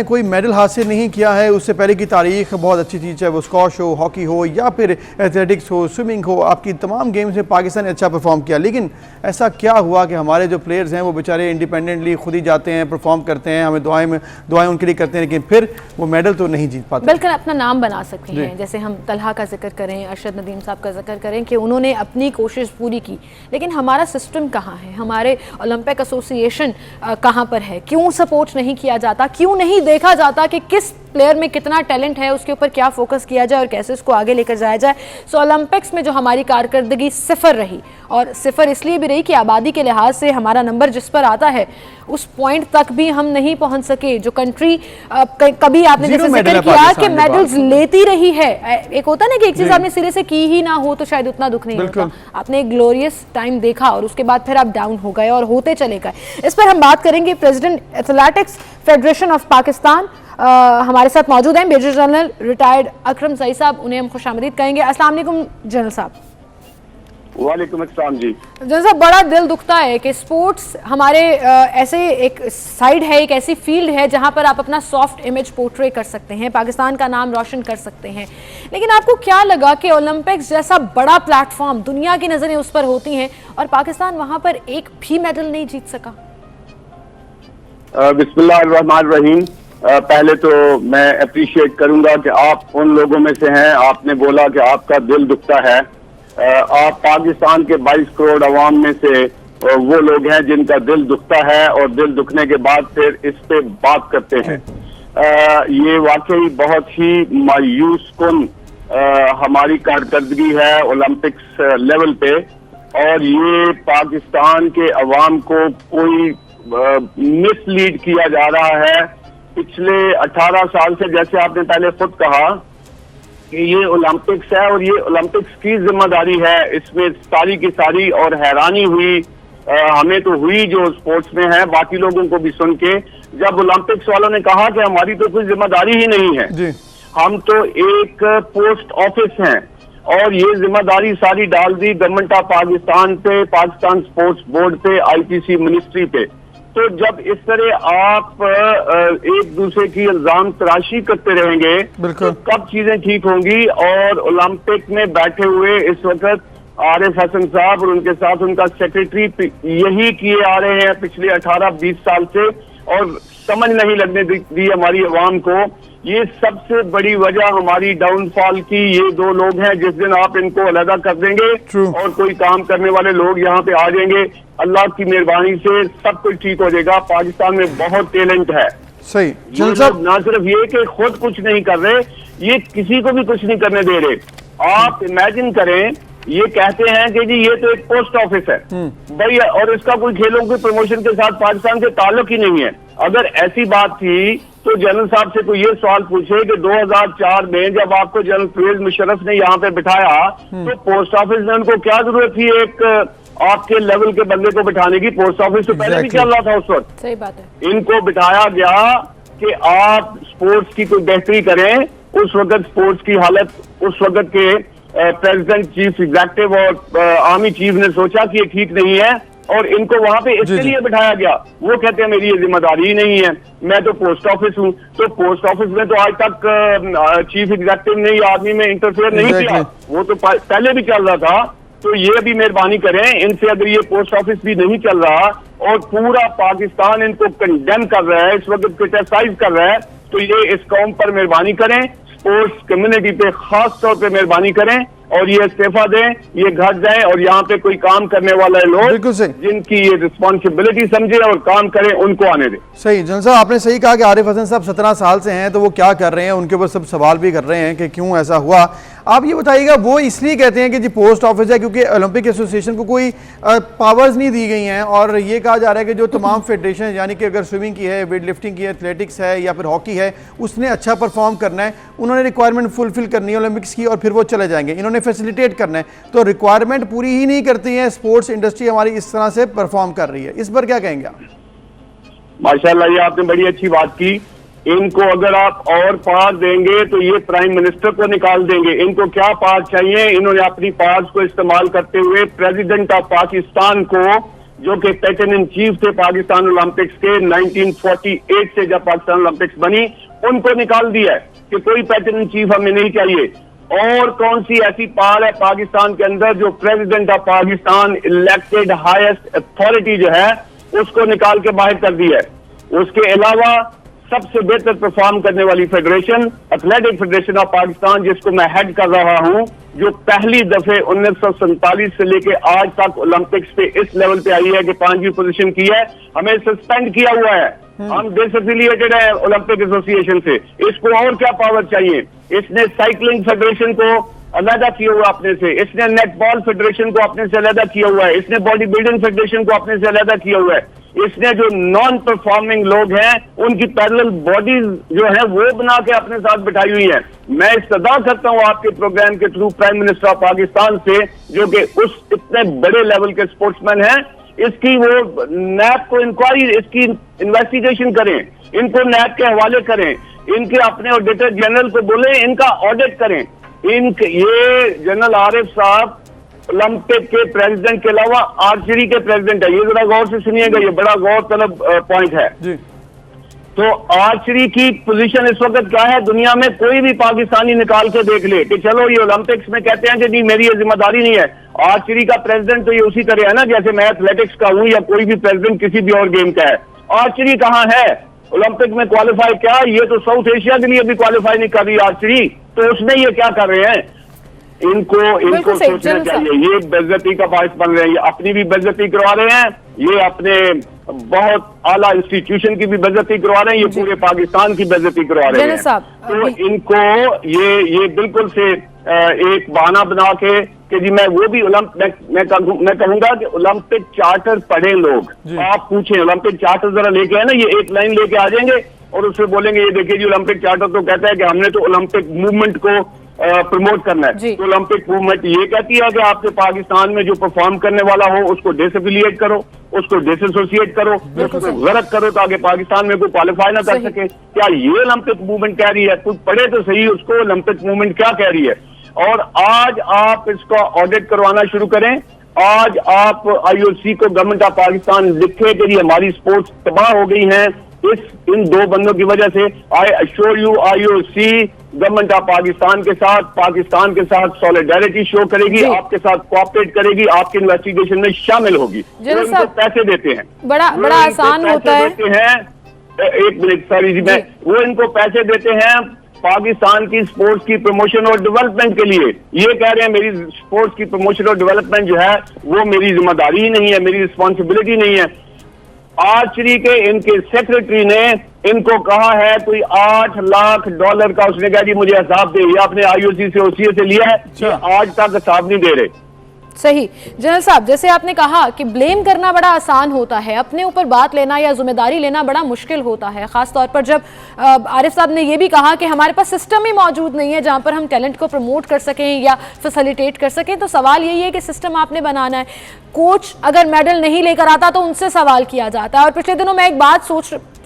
कोई मेडल हासिल नहीं किया है। उससे पहले की तारीख बहुत अच्छी चीज़ है, वो स्क्वॉश हो, हॉकी हो या फिर एथलेटिक्स हो, स्विमिंग हो, आपकी तमाम गेम्स में पाकिस्तान ने अच्छा परफॉर्म किया। लेकिन ऐसा क्या हुआ कि हमारे जो प्लेयर्स हैं वो बेचारे इंडिपेंडेंटली खुद ही जाते हैं, परफॉर्म करते हैं, हमें दुआएं उनके लिए करते हैं, लेकिन फिर वो मेडल तो नहीं जीत पाते, बल्कि अपना नाम बना सकते हैं। जैसे हम तलहा का जिक्र करें, अरशद नदीम साहब का जिक्र करें कि उन्होंने अपनी कोशिश पूरी की, लेकिन हमारा सिस्टम कहाँ है, हमारे ओलंपिक एसोसिएशन कहाँ पर है, क्यों सपोर्ट नहीं किया जाता, क्यों नहीं देखा जाता कि किस प्लेयर में कितना टैलेंट है, उसके ऊपर क्या फोकस किया जाए और कैसे उसको आगे लेकर जाया जाए। सो ओलंपिक्स में जो हमारी कारकर्दगी सिफर रही, और सिफर इसलिए भी रही कि आबादी के लिहाज से हमारा नंबर जिस पर आता है उस पॉइंट तक भी हम नहीं पहुंच सके। जो कंट्री कभी आपने जैसे जिक्र किया कि मेडल्स लेती रही है, एक होता है ना कि एक चीज आपने सिरे से की ही ना हो तो शायद उतना दुख नहीं होता। आपने एक ग्लोरियस टाइम देखा और उसके बाद फिर आप डाउन हो गए और होते चले गए। इस पर हम बात करेंगे। President athletics federation of Pakistan हमारे साथ मौजूद हैं, मेजर जनरल रिटायर्ड अकरम सईद साहब, उन्हें हम खुशामदीद कहेंगे। अस्सलाम वालेकुम जनरल साहब। वालेकुम अस्सलाम जी। जनरल साहब, बड़ा दिल दुखता है कि स्पोर्ट्स हमारे ऐसे एक साइड है, एक ऐसी फील्ड है जहां पर आप अपना सॉफ्ट इमेज पोर्ट्रे कर सकते हैं, पाकिस्तान का नाम रोशन कर सकते हैं, लेकिन आपको क्या लगा कि ओलंपिक्स जैसा बड़ा प्लेटफॉर्म, दुनिया की नजरें उस पर होती हैं और पाकिस्तान वहां पर एक भी मेडल नहीं जीत सका? बिस्मिल्लाहिर्रहमानिर्रहीम। पहले तो मैं अप्रिशिएट करूंगा कि आप उन लोगों में से हैं, आपने बोला कि आपका दिल दुखता है। आप पाकिस्तान के 22 करोड़ अवाम में से वो लोग हैं जिनका दिल दुखता है और दिल दुखने के बाद फिर इस पे बात करते हैं। ये वाकई बहुत ही मायूस कुन हमारी कारकर्दगी है ओलंपिक्स लेवल पे, और ये पाकिस्तान के अवाम को कोई मिसलीड किया जा रहा है। पिछले 18 साल से, जैसे आपने पहले खुद कहा कि ये ओलंपिक्स है और ये ओलंपिक्स की जिम्मेदारी है, इसमें सारी की सारी, और हैरानी हुई हमें तो हुई जो स्पोर्ट्स में है, बाकी लोगों को भी सुन के, जब ओलंपिक्स वालों ने कहा कि हमारी तो कोई जिम्मेदारी ही नहीं है जी। हम तो एक पोस्ट ऑफिस हैं, और ये जिम्मेदारी सारी डाल दी गवर्नमेंट ऑफ पाकिस्तान पे, पाकिस्तान स्पोर्ट्स बोर्ड पे, आईपीसी मिनिस्ट्री पे। तो जब इस तरह आप एक दूसरे की इल्जाम तराशी करते रहेंगे तो कब चीजें ठीक होंगी? और ओलंपिक में बैठे हुए इस वक्त आरिफ हसन साहब और उनके साथ उनका सेक्रेटरी यही किए आ रहे हैं पिछले 18-20 साल से, और समझ नहीं लगने दी हमारी अवाम को। ये सबसे बड़ी वजह हमारी डाउनफॉल की ये दो लोग हैं। जिस दिन आप इनको अलग कर देंगे और कोई काम करने वाले लोग यहाँ पे आ जाएंगे, अल्लाह की मेहरबानी से सब कुछ ठीक हो जाएगा। पाकिस्तान में बहुत टैलेंट है। सही। ये लोग ना सिर्फ ये कि खुद कुछ नहीं कर रहे, ये किसी को भी कुछ नहीं करने दे रहे। आप इमेजिन करें, ये कहते हैं कि जी ये तो एक पोस्ट ऑफिस है भाई, और इसका कोई खेलों के प्रमोशन के साथ पाकिस्तान से ताल्लुक ही नहीं है। अगर ऐसी बात थी तो जनरल साहब से कोई ये सवाल पूछे कि 2004 में जब आपको जनरल परवेज मुशर्रफ ने यहाँ पे बिठाया तो पोस्ट ऑफिस में उनको क्या जरूरत थी एक आपके लेवल के बंदे को बिठाने की? पोस्ट ऑफिस तो पहले भी चल रहा था उस वक्त। सही बात है। इनको बिठाया गया कि आप स्पोर्ट्स की कोई बेहतरी करें। उस वक्त स्पोर्ट्स की हालत, उस वक्त के प्रेसिडेंट, चीफ एग्जीक्यूटिव और आर्मी चीफ ने सोचा कि ये ठीक नहीं है, और इनको वहां पे इसके लिए बिठाया गया। वो कहते हैं मेरी ये जिम्मेदारी ही नहीं है, मैं तो पोस्ट ऑफिस हूँ। तो पोस्ट ऑफिस में तो आज तक चीफ एग्जीक्यूटिव ने या आर्मी में इंटरफेयर नहीं किया, वो तो पहले भी चल रहा था। तो ये भी मेहरबानी करें इनसे, अगर ये पोस्ट ऑफिस भी नहीं चल रहा और पूरा पाकिस्तान इनको कंडेम कर रहा है, इस वक्त क्रिटिसाइज कर रहा है, तो ये इस कौम पर मेहरबानी करें, स्पोर्ट्स कम्युनिटी पे खास तौर पे मेहरबानी करें और ये इस्तीफा दें, ये घर जाएं और यहाँ पे कोई काम करने वाले लोग जिनकी ये रिस्पॉन्सिबिलिटी समझे और काम करें, उनको आने दें। सही। जनरल साहब, आपने सही कहा कि आरिफ हसन साहब 17 साल से हैं, तो वो क्या कर रहे हैं, उनके ऊपर सब सवाल भी कर रहे हैं कि क्यों ऐसा हुआ। आप ये बताइएगा, वो इसलिए कहते हैं कि जी पोस्ट ऑफिस है क्योंकि ओलंपिक एसोसिएशन को कोई पावर्स नहीं दी गई हैं, और ये कहा जा रहा है कि जो तमाम फेडरेशन, यानी कि अगर स्विमिंग की है, वेट लिफ्टिंग की है, एथलेटिक्स है या फिर हॉकी है, उसने अच्छा परफॉर्म करना है, उन्होंने रिक्वायरमेंट फुलफिल करनी है ओलंपिक्स की और फिर वो चले जाएंगे, इन्होंने फैसिलिटेट करना है। तो रिक्वायरमेंट पूरी ही नहीं करती है, स्पोर्ट्स इंडस्ट्री हमारी इस तरह से परफॉर्म कर रही है। इस पर क्या कहेंगे आप? माशाल्लाह, ये आपने बड़ी अच्छी बात की। इनको अगर आप और पावर देंगे तो ये प्राइम मिनिस्टर को निकाल देंगे। इनको क्या पावर चाहिए? इन्होंने अपनी पावर्स को इस्तेमाल करते हुए प्रेसिडेंट ऑफ पाकिस्तान को, जो कि पैटर्न इन चीफ थे पाकिस्तान ओलंपिक्स के 1948 से जब पाकिस्तान ओलंपिक्स बनी, उनको निकाल दिया है कि कोई पैटर्न इन चीफ हमें नहीं चाहिए। और कौन सी ऐसी पावर है पाकिस्तान के अंदर जो president of Pakistan, elected highest authority जो है, उसको निकाल के बाहर कर दिया है? उसके अलावा सबसे बेहतर परफॉर्म करने वाली federation athletic federation of Pakistan, जिसको मैं हेड कर रहा हूं, जो पहली दफे 1947 से लेके आज तक ओलंपिक्स पे इस लेवल पे आई है कि 5वीं पोजीशन की है, हमें सस्पेंड किया हुआ है। हम डिसएफिलिएटेड है ओलंपिक एसोसिएशन से। इसको और क्या पावर चाहिए? इसने साइकिलिंग फेडरेशन को अलहदा किया हुआ अपने से, इसने नेटबॉल फेडरेशन को अपने से अलहदा किया हुआ है, इसने बॉडी बिल्डिंग फेडरेशन को अपने से अलहदा किया हुआ है, इसने जो नॉन परफॉर्मिंग लोग हैं उनकी पैरेलल बॉडीज जो है वो बना के अपने साथ बिठाई हुई है। मैं इस्तदा करता हूं आपके प्रोग्राम के through prime minister of Pakistan से, जो कि उस इतने बड़े लेवल के स्पोर्ट्समैन हैं, इसकी वो नैब को इंक्वायरी, इसकी इन्वेस्टिगेशन करें, इनको नैब के हवाले करें, इनके अपने ऑडिटर जनरल को बोले इनका ऑडिट करें। ये जनरल आरिफ साहब ओलंपिक के प्रेसिडेंट के अलावा आर्चरी के प्रेसिडेंट है। ये जरा गौर से सुनिएगा, ये बड़ा गौर तलब पॉइंट है जी। तो आर्चरी की पोजीशन इस वक्त क्या है दुनिया में? कोई भी पाकिस्तानी निकाल के देख ले कि चलो ये ओलंपिक्स में कहते हैं कि नहीं मेरी ये जिम्मेदारी नहीं है। आर्चरी का प्रेसिडेंट तो ये उसी तरह है ना जैसे मैं एथलेटिक्स का हूं या कोई भी प्रेसिडेंट किसी भी और गेम का है। आर्चरी कहाँ है ओलंपिक में क्वालिफाई? क्या ये तो साउथ एशिया के लिए भी क्वालिफाई नहीं कर रही आर्चरी, तो उसमें ये क्या कर रहे हैं? इनको सोचना चाहिए। ये बेइज्जती का बायस बन रहे हैं, ये अपनी भी बेइज्जती करवा रहे हैं, ये अपने बहुत आला इंस्टीट्यूशन की भी बेइज्जती करवा रहे हैं, ये पूरे पाकिस्तान की बेइज्जती करवा रहे हैं। तो इनको ये बिल्कुल से एक बहाना बना के कि जी मैं वो भी मैं कहूंगा कि ओलंपिक चार्टर पढ़े लोग। आप पूछें ओलंपिक चार्टर जरा लेके आए ना, ये एक लाइन लेके आ जाएंगे और उससे बोलेंगे ये देखिए जी ओलंपिक चार्टर तो कहता है कि हमने तो ओलंपिक मूवमेंट को प्रमोट करना है। तो ओलंपिक मूवमेंट ये कहती है कि आपके पाकिस्तान में जो परफॉर्म करने वाला हो उसको डिसएफिलिएट करो, उसको डिसएसोसिएट करो, उसको गलत करो ताकि पाकिस्तान में कोई क्वालिफाई ना कर सके। क्या ये ओलंपिक मूवमेंट कह रही है? कुछ पढ़े तो सही उसको ओलंपिक मूवमेंट क्या कह रही है। और आज आप इसका ऑडिट करवाना शुरू करें। आज आप IOC को गवर्नमेंट ऑफ पाकिस्तान लिखे कि हमारी स्पोर्ट्स तबाह हो गई है इन दो बंदों की वजह से। I assure you IOC government of Pakistan के साथ सॉलिडारिटी शो करेगी, आपके साथ कोऑपरेट करेगी, आपकी इन्वेस्टिगेशन में शामिल होगी। वो इनको पैसे देते हैं, बड़ा आसान होता है। एक मिनट सॉरी जी, वो इनको पैसे देते हैं पाकिस्तान की स्पोर्ट्स की प्रमोशन और डेवलपमेंट के लिए। ये कह रहे हैं मेरी स्पोर्ट्स की प्रमोशन और डेवलपमेंट जो है वो मेरी जिम्मेदारी ही नहीं है, मेरी रिस्पॉन्सिबिलिटी नहीं है। आर्चरी के इनके सेक्रेटरी ने इनको कहा है कोई $8 लाख का, उसने कहा जी मुझे हिसाब दे। ये आपने IOC से OCA से लिया है, आज तक हिसाब नहीं दे रहे। सही जनरल साहब, जैसे आपने कहा कि ब्लेम करना बड़ा आसान होता है, अपने ऊपर बात लेना या जिम्मेदारी लेना बड़ा मुश्किल होता है, खास तौर पर जब आरिफ साहब ने यह भी कहा कि हमारे पास सिस्टम ही मौजूद नहीं है जहां पर हम टैलेंट को प्रमोट कर सकें या फैसिलिटेट कर सकें। तो सवाल यही है कि सिस्टम आपने बनाना है। कोच अगर मेडल नहीं लेकर आता तो उनसे सवाल किया जाता है। और पिछले दिनों मैं एक बात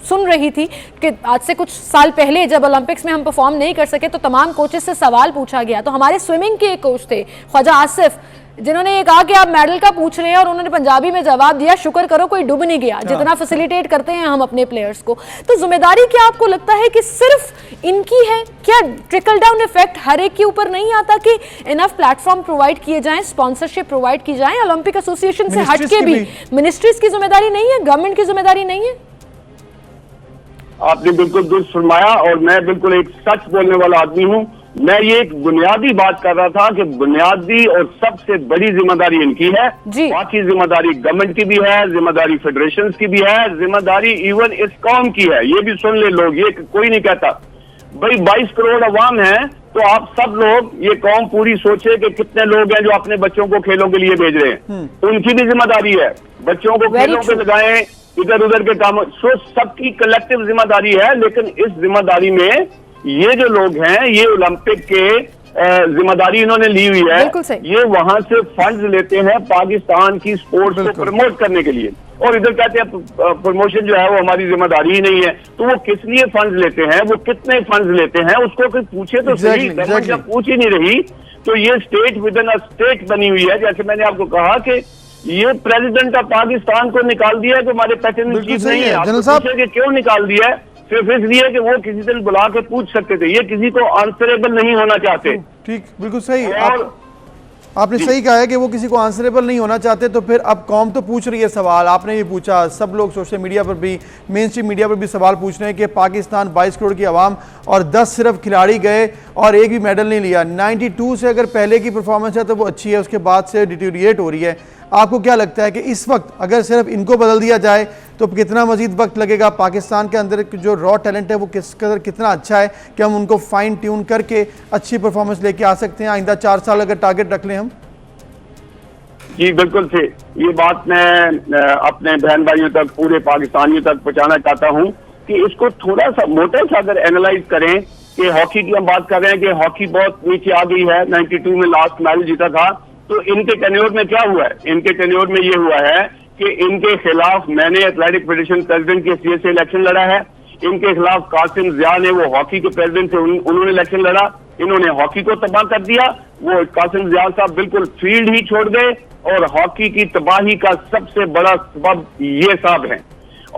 सुन रही थी कि आज से कुछ साल पहले जब ओलंपिक्स में हम परफॉर्म नहीं कर सके तो तमाम कोचेस से सवाल पूछा गया। तो हमारे स्विमिंग के एक कोच थे ख्वाजा आसिफ, जिन्होंने ये कहा कि आप मेडल का पूछ रहे हैं, और उन्होंने पंजाबी में जवाब दिया शुक्र करो कोई डूब नहीं गया, जितना फैसिलिटेट करते हैं हम अपने प्लेयर्स को। तो जिम्मेदारी क्या आपको लगता है कि सिर्फ इनकी है? क्या ट्रिकल डाउन इफेक्ट हर एक के ऊपर नहीं आता कि इनफ प्लेटफॉर्म प्रोवाइड किए जाएं, स्पॉन्सरशिप प्रोवाइड की जाए? ओलंपिक एसोसिएशन से हट के भी मिनिस्ट्रीज की जिम्मेदारी नहीं है, गवर्नमेंट की जिम्मेदारी नहीं है? आपने बिल्कुल दुरुस्त फरमाया, और मैं बिल्कुल एक सच बोलने वाला आदमी हूं। मैं ये एक बुनियादी बात कर रहा था कि बुनियादी और सबसे बड़ी जिम्मेदारी इनकी है, बाकी जिम्मेदारी गवर्नमेंट की भी है, जिम्मेदारी फेडरेशन की भी है, जिम्मेदारी इवन इस कौम की है। ये भी सुन ले लोग, ये कोई नहीं कहता भाई 22 करोड़ अवाम है, तो आप सब लोग ये कौम पूरी सोचे कि कितने लोग हैं जो अपने बच्चों को खेलों के लिए भेज रहे हैं। उनकी भी जिम्मेदारी है, बच्चों को खेलों पे लगाएं, इधर उधर के काम, सो सबकी कलेक्टिव जिम्मेदारी है। लेकिन इस जिम्मेदारी में ये जो लोग हैं, ये ओलंपिक के जिम्मेदारी इन्होंने ली हुई है, ये वहां से फंड्स लेते हैं पाकिस्तान की स्पोर्ट्स को प्रमोट करने के लिए, और इधर कहते हैं प्रमोशन जो है वो हमारी जिम्मेदारी ही नहीं है। तो वो किस लिए फंड्स लेते हैं, वो कितने फंड्स लेते हैं, उसको कोई पूछे तो सही। गवर्नमेंट जब पूछ ही नहीं रही तो ये state with in a state बनी हुई है। जैसे मैंने आपको कहा कि ये प्रेसिडेंट ऑफ पाकिस्तान को निकाल दिया कि हमारे पैटर्न चीफ नहीं है। आप पूछे कि क्यों निकाल दिया है? सिर्फ इसलिए कि वो किसी दिन बुला के पूछ सकते थे, ये किसी को आंसरेबल नहीं होना चाहते। ठीक, बिल्कुल सही। आपने सही कहा है कि वो किसी को आंसरेबल नहीं होना चाहते, तो फिर अब कौम तो पूछ रही है सवाल, आपने भी पूछा, सब लोग सोशल मीडिया पर भी, मेन स्ट्रीम मीडिया पर भी सवाल पूछ रहे हैं कि पाकिस्तान 22 करोड़ की आवाम और 10 सिर्फ खिलाड़ी गए और एक भी मेडल नहीं लिया। 92 से अगर पहले की परफॉर्मेंस है तो वो अच्छी है, उसके बाद से डिटीरिएट हो रही है। आपको क्या लगता है कि इस वक्त अगर सिर्फ इनको बदल दिया जाए तो कितना मजीद वक्त लगेगा? पाकिस्तान के अंदर जो रॉ टैलेंट है वो कितना अच्छा है कि हम उनको फाइन ट्यून करके अच्छी परफॉर्मेंस लेके आ सकते हैं? आइंदा 4 साल अगर टारगेट रख लें हम। जी बिल्कुल से, ये बात मैं अपने बहन भाइयों तक, पूरे पाकिस्तानियों तक पहुंचाना चाहता हूं कि इसको थोड़ा सा मोटा सा अगर एनालाइज करें कि हॉकी की हम बात कर रहे हैं कि हॉकी बहुत नीचे आ गई है, 92 में लास्ट मेडल जीता था, तो इनके टेन्योर में क्या हुआ है? इनके टेन्योर में ये हुआ है कि इनके खिलाफ मैंने एथलेटिक फेडरेशन प्रेसिडेंट के सीए से इलेक्शन लड़ा है, इनके खिलाफ कासिम जिया ने, वो हॉकी के प्रेसिडेंट थे, उन्होंने इलेक्शन लड़ा, इन्होंने हॉकी को तबाह कर दिया। वो कासिम जिया साहब बिल्कुल फील्ड ही छोड़ गए और हॉकी की तबाही का सबसे बड़ा सबब ये साहब हैं।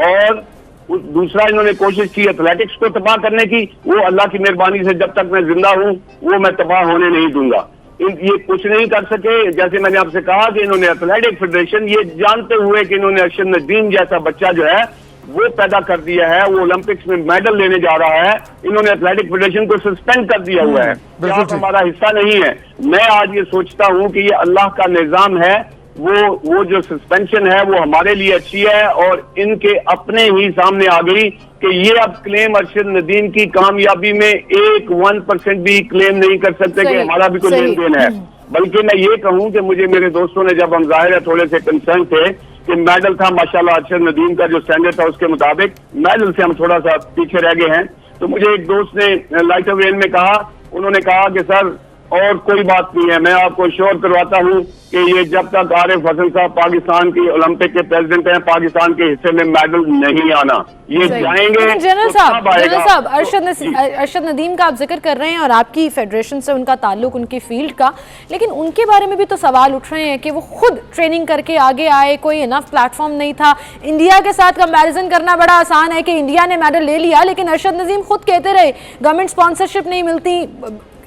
और दूसरा इन्होंने कोशिश की एथलेटिक्स को तबाह करने की, वो अल्लाह की मेहरबानी से जब तक मैं जिंदा हूं वो मैं तबाह होने नहीं दूंगा। ये कुछ नहीं कर सके। जैसे मैंने आपसे कहा कि इन्होंने एथलेटिक फेडरेशन, ये जानते हुए कि इन्होंने अरशद नदीम जैसा बच्चा जो है वो पैदा कर दिया है, वो ओलंपिक्स में मेडल लेने जा रहा है, इन्होंने एथलेटिक फेडरेशन को सस्पेंड कर दिया हुआ है, आप हमारा हिस्सा नहीं है। मैं आज ये सोचता हूँ कि ये अल्लाह का निजाम है, वो जो सस्पेंशन है वो हमारे लिए अच्छी है और इनके अपने ही सामने आ गई कि ये अब क्लेम अरशद नदीम की कामयाबी में 1% भी क्लेम नहीं कर सकते कि हमारा भी कोई लेन देन है। बल्कि मैं ये कहूँ कि मुझे मेरे दोस्तों ने, जब हम जाहिर है थोड़े से कंसर्न थे कि मेडल था माशाल्लाह अरशद नदीम का जो स्टैंडर्ड था उसके मुताबिक, मेडल से हम थोड़ा सा पीछे रह गए हैं, तो मुझे एक दोस्त ने लाइट ऑफ रेन में कहा, उन्होंने कहा कि सर और कोई बात नहीं है, मैं आपको श्योर करवाता हूं कि ये जब तक आरिफ हसन साहब पाकिस्तान की ओलंपिक के प्रेसिडेंट हैं, पाकिस्तान के हिस्से में मेडल नहीं आना, ये जाएंगे। जनरल साहब अरशद नदीम का आप जिक्र कर रहे हैं और आपकी फेडरेशन से उनका ताल्लुक, उनकी फील्ड का, लेकिन उनके बारे में भी तो सवाल उठ रहे हैं कि वो खुद ट्रेनिंग करके आगे आए, कोई इनफ प्लेटफॉर्म नहीं था। इंडिया के साथ कंपैरिजन करना बड़ा आसान है कि इंडिया ने मेडल ले लिया, लेकिन अरशद नदीम खुद कहते रहे गवर्नमेंट स्पॉन्सरशिप नहीं मिलती,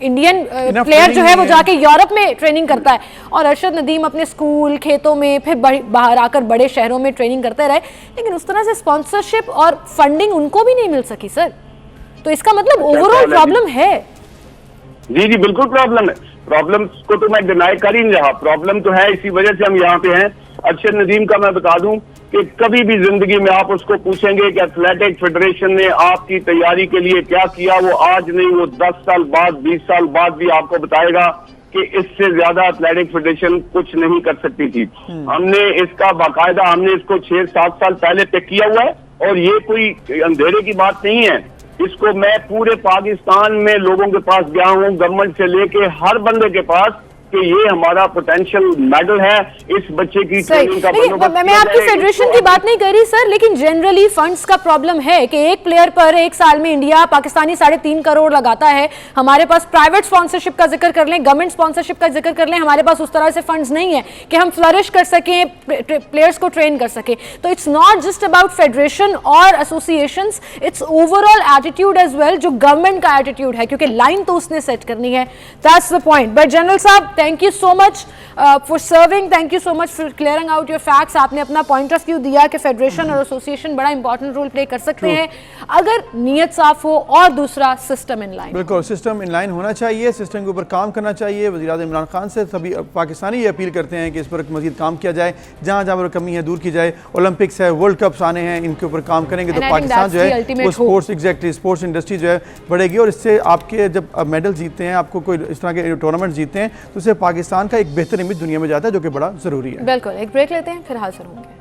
इंडियन प्लेयर जो है वो जाके यूरोप में ट्रेनिंग करता है, और अरशद नदीम अपने स्कूल, खेतों में, फिर बाहर आकर बड़े शहरों में ट्रेनिंग करते रहे, लेकिन उस तरह से स्पॉन्सरशिप और फंडिंग उनको भी नहीं मिल सकी सर। तो इसका मतलब ओवरऑल प्रॉब्लम है। जी जी बिल्कुल प्रॉब्लम है, प्रॉब्लम को तो मैं डिनाई कर ही नहीं रहा, प्रॉब्लम तो है, इसी वजह से हम यहाँ पे हैं। अरशद नदीम का मैं बता दूं कि कभी भी जिंदगी में आप उसको पूछेंगे कि एथलेटिक फेडरेशन ने आपकी तैयारी के लिए क्या किया, वो आज नहीं, वो 10 साल बाद, 20 साल बाद भी आपको बताएगा कि इससे ज्यादा एथलेटिक फेडरेशन कुछ नहीं कर सकती थी। हमने इसका बाकायदा, हमने इसको 6-7 साल पहले तय किया हुआ है और ये कोई अंधेरे की बात नहीं है। इसको मैं पूरे पाकिस्तान में लोगों के पास गया हूँ, गवर्नमेंट से लेके हर बंदे के पास, कि ये हमारा पोटेंशियल मेडल है, इस बच्चे की ट्रेनिंग का मैं आपकी फेडरेशन की बात नहीं कर रही सर, लेकिन जनरली फंड्स का प्रॉब्लम है कि एक प्लेयर पर एक साल में इंडिया पाकिस्तानी 3.5 करोड़ लगाता है। हमारे पास प्राइवेट स्पॉन्सरशिप का जिक्र कर लें, गवर्नमेंट स्पॉन्सरशिप का जिक्र कर लें, हमारे पास उस तरह से फंड्स नहीं है कि हम फ्लरिश कर सकें, प्लेयर्स को ट्रेन कर सकें। तो it's not just about federation और associations, it's overall attitude as well, जो गवर्नमेंट का एटीट्यूड है, क्योंकि लाइन तो उसने सेट करनी है। That's the point. But general साहब, thank you so much for serving, thank you so much for clearing out your facts. आपने अपना पॉइंट ऑफ व्यू दिया कि फेडरेशन और एसोसिएशन बड़ा इंपॉर्टेंट रोल प्ले कर सकते हैं अगर नीयत साफ हो, और दूसरा सिस्टम इन लाइन। बिल्कुल, सिस्टम इन लाइन होना चाहिए, सिस्टम के ऊपर काम करना चाहिए। वज़ीर-ए-आज़म इमरान खान से सभी पाकिस्तानी ये अपील करते हैं कि इस पर मजीद काम किया जाए, जहाँ जहाँ पर कमी है दूर की जाए। ओलंपिक्स है, वर्ल्ड कप्स आने हैं, इनके ऊपर काम करेंगे तो पाकिस्तान जो है वो स्पोर्ट्स, एग्जैक्टली स्पोर्ट्स इंडस्ट्री जो है बढ़ेगी, और इससे आपके जब मेडल जीतते हैं, आपको कोई इस तरह के टूर्नामेंट जीतते हैं, तो उससे पाकिस्तान का एक बेहतर इमेज दुनिया में जाता है, जो कि बड़ा जरूरी है। बिल्कुल, एक ब्रेक लेते हैं, फिर हाजिर होंगे।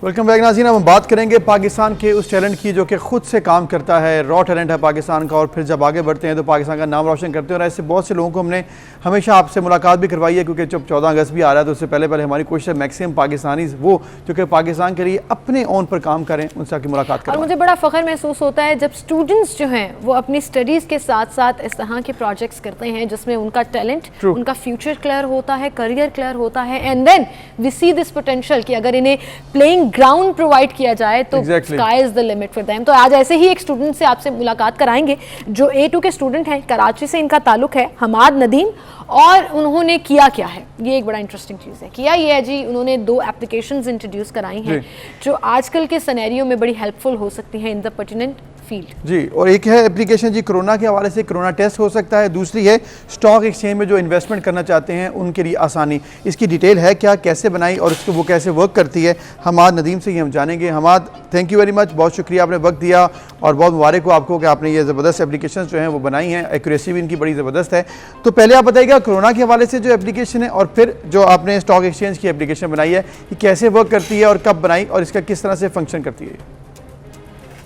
वेलकम बैक नाज़रीन। अब हम बात करेंगे पाकिस्तान के उस टैलेंट की जो कि खुद से काम करता है, रॉ टैलेंट है पाकिस्तान का, और फिर जब आगे बढ़ते हैं तो पाकिस्तान का नाम रोशन करते हैं। और ऐसे बहुत से लोगों को हमने हमेशा आपसे मुलाकात भी करवाई है, क्योंकि जब 14 अगस्त भी आ रहा है तो उससे पहले पहले हमारी कोशिश है मैक्सिमम पाकिस्तानी वो जो कि पाकिस्तान के लिए अपने ओन पर काम करें उनसे आके मुलाकात करें। और मुझे बड़ा फ़ख्र महसूस होता है जब स्टूडेंट्स जो हैं वो अपनी स्टडीज़ के साथ साथ इस तरह के प्रोजेक्ट्स करते हैं जिसमें उनका टैलेंट, उनका फ्यूचर क्लियर होता है, करियर क्लियर होता है, and then we see this potential कि अगर इन्हें प्लेइंग ग्राउंड प्रोवाइड किया जाए तो sky is the limit for them. तो आज ऐसे ही एक स्टूडेंट से आपसे मुलाकात कराएंगे जो A2 के स्टूडेंट हैं, कराची से इनका ताल्लुक है, हमाद नदीम। और उन्होंने किया क्या है, ये एक बड़ा इंटरेस्टिंग चीज़ है। किया ये है जी, उन्होंने 2 एप्लीकेशंस इंट्रोड्यूस कराई हैं जो आजकल के सिनेरियो में बड़ी हेल्पफुल हो सकती हैं इन द पर्टिनेंट फील्ड जी। और एक है एप्लीकेशन जी कोरोना के हवाले से, कोरोना टेस्ट हो सकता है। दूसरी है स्टॉक एक्सचेंज में जो इन्वेस्टमेंट करना चाहते हैं उनके लिए आसानी। इसकी डिटेल है क्या, कैसे बनाई और उसको वो कैसे वर्क करती है, हमाद नदीम से ही हम जानेंगे। Hamad, thank you very much, बहुत शुक्रिया आपने वक्त दिया और बहुत मुबारक हो आपको कि आपने ये ज़बरदस्त एप्लीकेशन जो हैं वो बनाई हैं। एक्यूरेसी भी इनकी बड़ी ज़बरदस्त है। तो पहले आप बताइएगा कोरोना के हवाले से जो एप्लीकेशन है और फिर जो आपने स्टॉक एक्सचेंज की एप्लीकेशन बनाई है, ये कैसे वर्क करती है और कब बनाई और इसका किस तरह से फंक्शन करती है।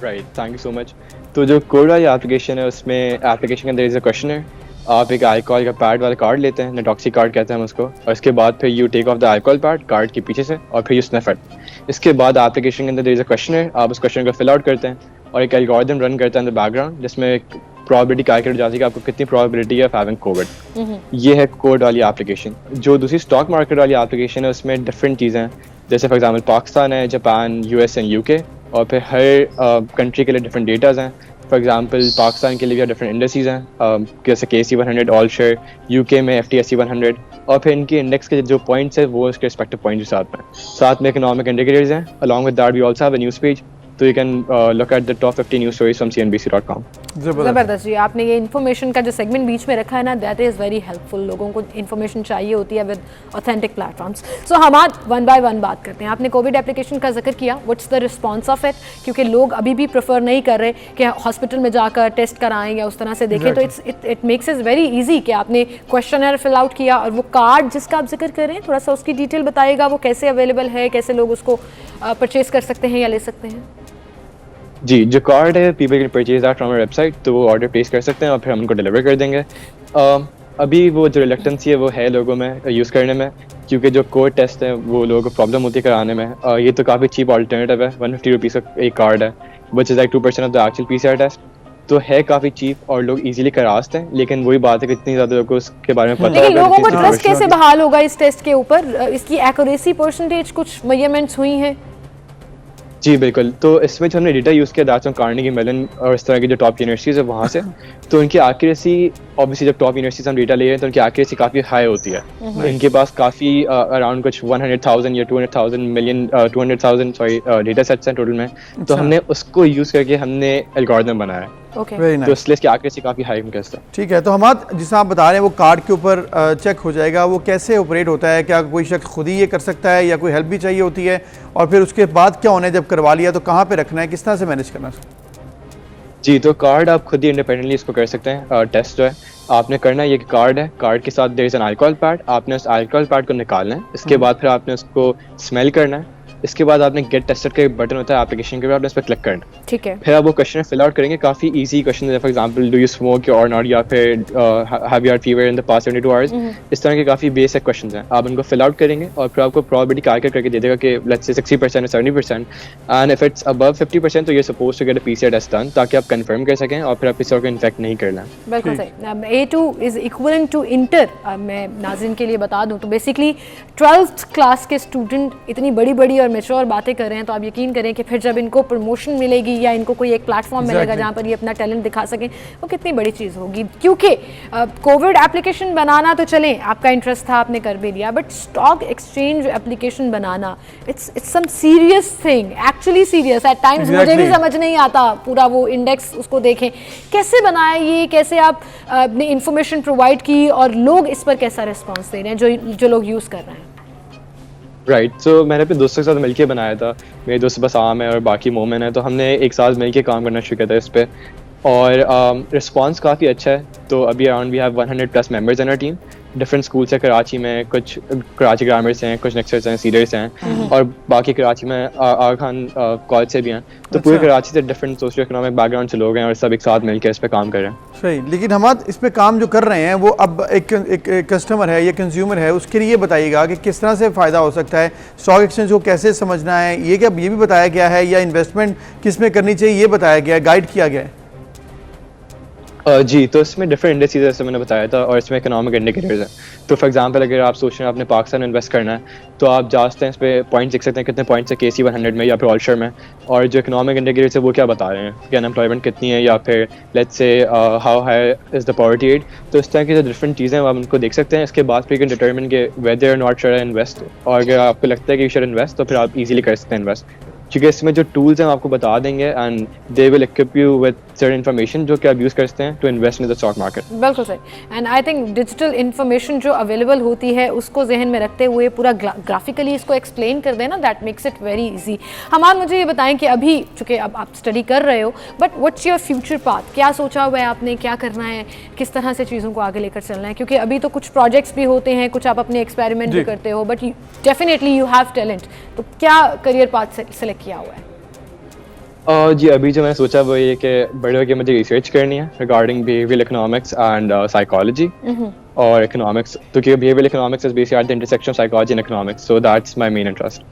Right, thank you so much. तो जो कोड वाली एप्लीकेशन है उसमें एप्लीकेशन के अंदर इज़ अ क्वेश्चन है, आप एक आईकॉल का पैड वाला कार्ड लेते हैं, नेटॉक्सी कार्ड कहते हैं हम उसको, और इसके बाद फिर you take off the iCall pad card के पीछे से और फिर यू स्निफ इट। इसके बाद एप्लीकेशन के अंदर इज़ अ क्वेश्चन है, आप उस क्वेश्चन को फिल आउट करते हैं और एक एल्गोरिथम रन करता है इन द बैकग्राउंड जिसमें एक प्रोबेबिलिटी कैलकुलेट जाती है कि आपको कितनी प्रोबेबिलिटी है ऑफ हैविंग कोविड। ये है कोड वाली एप्लीकेशन। जो दूसरी स्टॉक मार्केट वाली एप्लीकेशन है उसमें डिफरेंट चीज़ें हैं, जैसे फॉर एग्जाम्पल पाकिस्तान है, जापान, US एंड UK, और फिर हर कंट्री के लिए डिफरेंट डेटाज हैं। फॉर एग्जांपल पाकिस्तान के लिए भी डिफरेंट इंडेक्सेस हैं, जैसे KC 100 ऑल शेयर, UK में FTSE 100, और फिर इनके इंडेक्स के जो पॉइंट्स है वो उसके रिस्पेक्टिव पॉइंट्स के साथ में इकोनॉमिक इंडिकेटर्स हैं। Along with that we also have a news page, तो you can look at the top 50 news stories from CNBC.com। ज़बरदस्त जी, आपने ये इन्फॉर्मेशन का जो सेगमेंट बीच में रखा है ना, दैट इज़ वेरी हेल्पफुल। लोगों को इन्फॉर्मेशन चाहिए होती है विद ऑथेंटिक प्लेटफॉर्म्स। सो हम आज 1 बाय 1 बात करते हैं। आपने कोविड एप्लीकेशन का जिक्र किया, what's the response of it, क्योंकि लोग अभी भी प्रेफर नहीं कर रहे कि हॉस्पिटल में जाकर टेस्ट कराएं या उस तरह से देखें। तो it makes it very easy कि आपने क्वेश्चनर फिल आउट किया और वो कार्ड जिसका आप जिक्र कर रहे हैं, थोड़ा सा उसकी डिटेल बताइएगा, वो कैसे अवेलेबल है, कैसे लोग उसको परचेज कर सकते हैं या ले सकते हैं। जी, जो कार्ड है people can purchase that from our website, तो वो ऑर्डर प्लेस कर सकते हैं और फिर हम उनको डिलीवर कर देंगे। अभी वो जो रिलेक्टेंसी है वो है लोगों में यूज़ करने में, क्योंकि जो कोड टेस्ट है वो लोगों को प्रॉब्लम होती है कराने में। ये तो काफ़ी चीप ऑल्टरनेटिव है, 150 रुपीज़ का एक कार्ड है, which is like 2% of the actual PCR test. तो है काफ़ी चीप और लोग इजीली करा सकते हैं, लेकिन वही बात है कि इतनी ज़्यादा लोगों को उसके बारे में पता है। लेकिन लोगों को ट्रस्ट कैसे बहाल होगा इस टेस्ट के ऊपर, इसकी एक्यूरेसी परसेंटेज कुछ मेजरमेंट्स हुई हैं? जी बिल्कुल, तो इसमें जो हमने डेटा यूज़ किया दैट्स ऑन कार्नेगी मेलन और इस तरह की जो टॉप यूनिवर्सिटीज़ है वहाँ से, तो इनकी एक्यूरेसी ऑब्वियसली जब टॉप यूनिवर्सिटीज़ हम डेटा ले रहे हैं तो उनकी एक्यूरेसी काफ़ी हाई होती है। इनके पास काफ़ी अराउंड कुछ 100,000 या 200,000 सॉरी डेटा सेट्स हैं टोटल में। तो हमने उसको यूज़ करके हमने एल्गोरिथम बनाया है। तो इसलिए इसकी एक्यूरेसी काफ़ी हाई हम कहते हैं। ठीक है, तो हम जिसे आप बता रहे हैं वो कार्ड के ऊपर चेक हो जाएगा, वो कैसे ऑपरेट होता है? क्या कोई शख्स खुद ही ये कर सकता है या कोई हेल्प भी चाहिए होती है? और फिर उसके बाद क्या होना है, जब करवा लिया तो कहाँ पे रखना है, किस तरह से मैनेज करना है? जी, तो कार्ड आप खुद ही इंडिपेंडेंटली इसको कर सकते हैं। टेस्ट जो है आपने करना है, ये कार्ड है, कार्ड के साथ there is an iCall pad, आपने उस आईकॉल पैड को निकालना है। इसके बाद फिर आपने उसको स्मेल करना है। इसके बाद आपने गेट टेस्टेड का एक बटन होता है एप्लीकेशन के ऊपर, आपने इस पर क्लिक करना है। ठीक है, फिर आप वो क्वेश्चन फिल आउट करेंगे, काफ़ी इजी क्वेश्चन है, for example do you smoke और नॉट, या फिर have you had fever in the past 72 hours. इस तरह के काफ़ी बेसिक क्वेश्चंस हैं, आप उनको फिल आउट करेंगे और फिर आपको प्रोबेबिलिटी कैलकुलेट करके दे देगा कि लेट्स से 60% या 70%, एंड इफ इट्स अबव 50% तो you are supposed to get a PCR test done, ताकि आप कंफर्म कर सकें और फिर आप किसी और को इन्फेक्ट नहीं करना। बिल्कुल सही। A2 is equivalent to inter. मैं नाज़रीन के लिए बता दूं तो बेसिकली 12th क्लास के स्टूडेंट इतनी बड़ी बड़ी और मैच्योर बातें कर रहे हैं, तो आप यकीन करें कि फिर जब इनको प्रमोशन मिलेगी या इनको कोई एक प्लेटफॉर्म मिलेगा जहाँ पर ये अपना टैलेंट दिखा सकें, वो कितनी बड़ी चीज़ होगी। क्योंकि कोविड एप्लीकेशन बनाना तो चलें, आपका इंटरेस्ट था, आपने कर भी लिया, बट स्टॉक एक्सचेंज एप्लीकेशन बनाना it's some serious thing, actually serious. At times मुझे भी समझ नहीं आता पूरा वो इंडेक्स उसको देखें, कैसे बनाया ये, कैसे आप अपनी इंफॉर्मेशन प्रोवाइड की और लोग इस पर कैसा रिस्पॉन्स दे रहे हैं जो लोग यूज़ कर रहे हैं। राइट, सो मैंने अपने दोस्तों के साथ मिलके बनाया था। मेरे दोस्त बस आम है और बाकी मोमिन है, तो हमने एक साथ मिलके काम करना शुरू किया था इस पर और रिस्पांस काफ़ी अच्छा है। तो अभी around we have 100+ members in our team, different schools है कराची में, कुछ कराची ग्रामर से हैं, कुछ नेक्सट हैं, सीडर से हैं, और बाकी कराची में आगा खान कॉलेज से भी हैं। तो पूरे कराची से डिफरेंट सोशियो इकोनॉमिक बैकग्राउंड से लोग हैं और सब एक साथ मिलकर इस पर काम कर रहे हैं। सही, लेकिन हम इस पे काम जो कर रहे हैं वो अब एक कस्टमर है या कंज्यूमर है, उसके लिए बताइएगा कि किस तरह से फ़ायदा हो सकता है, स्टॉक एक्सचेंज को कैसे समझना है, ये क्या ये भी बताया गया है, या इन्वेस्टमेंट किस में करनी चाहिए ये बताया गया है, गाइड किया गया है? जी, तो इसमें डिफरेंट इंडस्ट्रीज जैसे मैंने बताया था, और इसमें इकोनॉमिक इंडिकेटर्स हैं। तो फॉर एग्जांपल अगर आप सोच रहे हैं आपने पाकिस्तान में इन्वेस्ट करना है, तो आप जा सकते हैं इस पे पॉइंट्स देख सकते हैं कितने पॉइंट्स है KC 100 में या फिर ऑल शेयर में, और जो इकोनॉमिक इंडिकेटर्स है वो क्या बता रहे हैं कि अनएम्प्लॉयमेंट कितनी है, या फिर let's say how high is the poverty rate. तो इस तरह की जो डिफरेंट चीज़ें आप उनको देख सकते हैं। इसके बाद फिर कैन डिटरमिन के वेदर और नॉट शुड इन्वेस्ट, और अगर आपको लगता है कि यू शुड इन्वेस्ट तो फिर आप इजीली कर सकते हैं इन्वेस्ट, क्योंकि इसमें जो टूल्स हैं आपको बता देंगे and they will equip you with certain information जो कि आप यूज़ कर सकते हैं to invest in the stock market. बिल्कुल सही। And I think digital information जो अवेलेबल होती है उसको जहन में रखते हुए पूरा ग्राफिकली इसको एक्सप्लेन कर देना, that makes it very easy. Hamad, मुझे ये बताएं कि अभी चूँकि अब आप स्टडी कर रहे हो, but what's your future path, क्या सोचा हुआ है आपने, क्या करना है, किस तरह से चीज़ों को आगे लेकर चलना है? क्योंकि अभी तो कुछ प्रोजेक्ट्स भी होते हैं, कुछ आप अपने एक्सपेरिमेंट भी करते हो, but definitely you have talent, तो क्या करियर पाथ सेलेक्ट किया हुआ है? जी, अभी जो मैंने सोचा वो ये कि बड़े होकर मुझे रिसर्च करनी है regarding behavioural economics and psychology और इकोनॉमिक्स, तो कि behavioural economics is basically at the intersection of psychology and economics, so that's my main interest.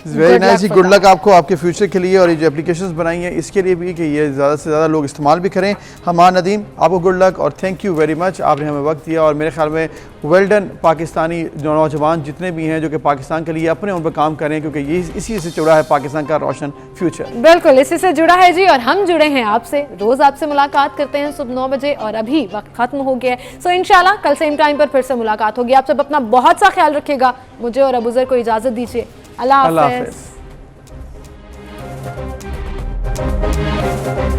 Very nice जी, गुड लक आपको आपके फ्यूचर के लिए, और ये जो एप्लीकेशंस बनाई हैं इसके लिए भी कि ये ज़्यादा से ज़्यादा लोग इस्तेमाल भी करें। हमाद नदीम, आपको गुड लक और थैंक यू वेरी मच, आपने हमें वक्त दिया, और मेरे ख्याल में वेल डन पाकिस्तानी नौजवान जितने भी हैं जो कि पाकिस्तान के लिए अपने उन पर काम करें, क्योंकि ये इसी से जुड़ा है पाकिस्तान का रोशन फ्यूचर। बिल्कुल इसी से जुड़ा है जी, और हम जुड़े हैं आपसे, रोज़ आपसे मुलाकात करते हैं सुबह 9 बजे, और अभी वक्त खत्म हो गया है। सो इंशाल्लाह कल सेम टाइम पर फिर से मुलाकात होगी। आप सब अपना बहुत सा ख्याल रखिएगा, मुझे और अबूज़र को इजाज़त दीजिए। अल्लाह हाफ़िज़।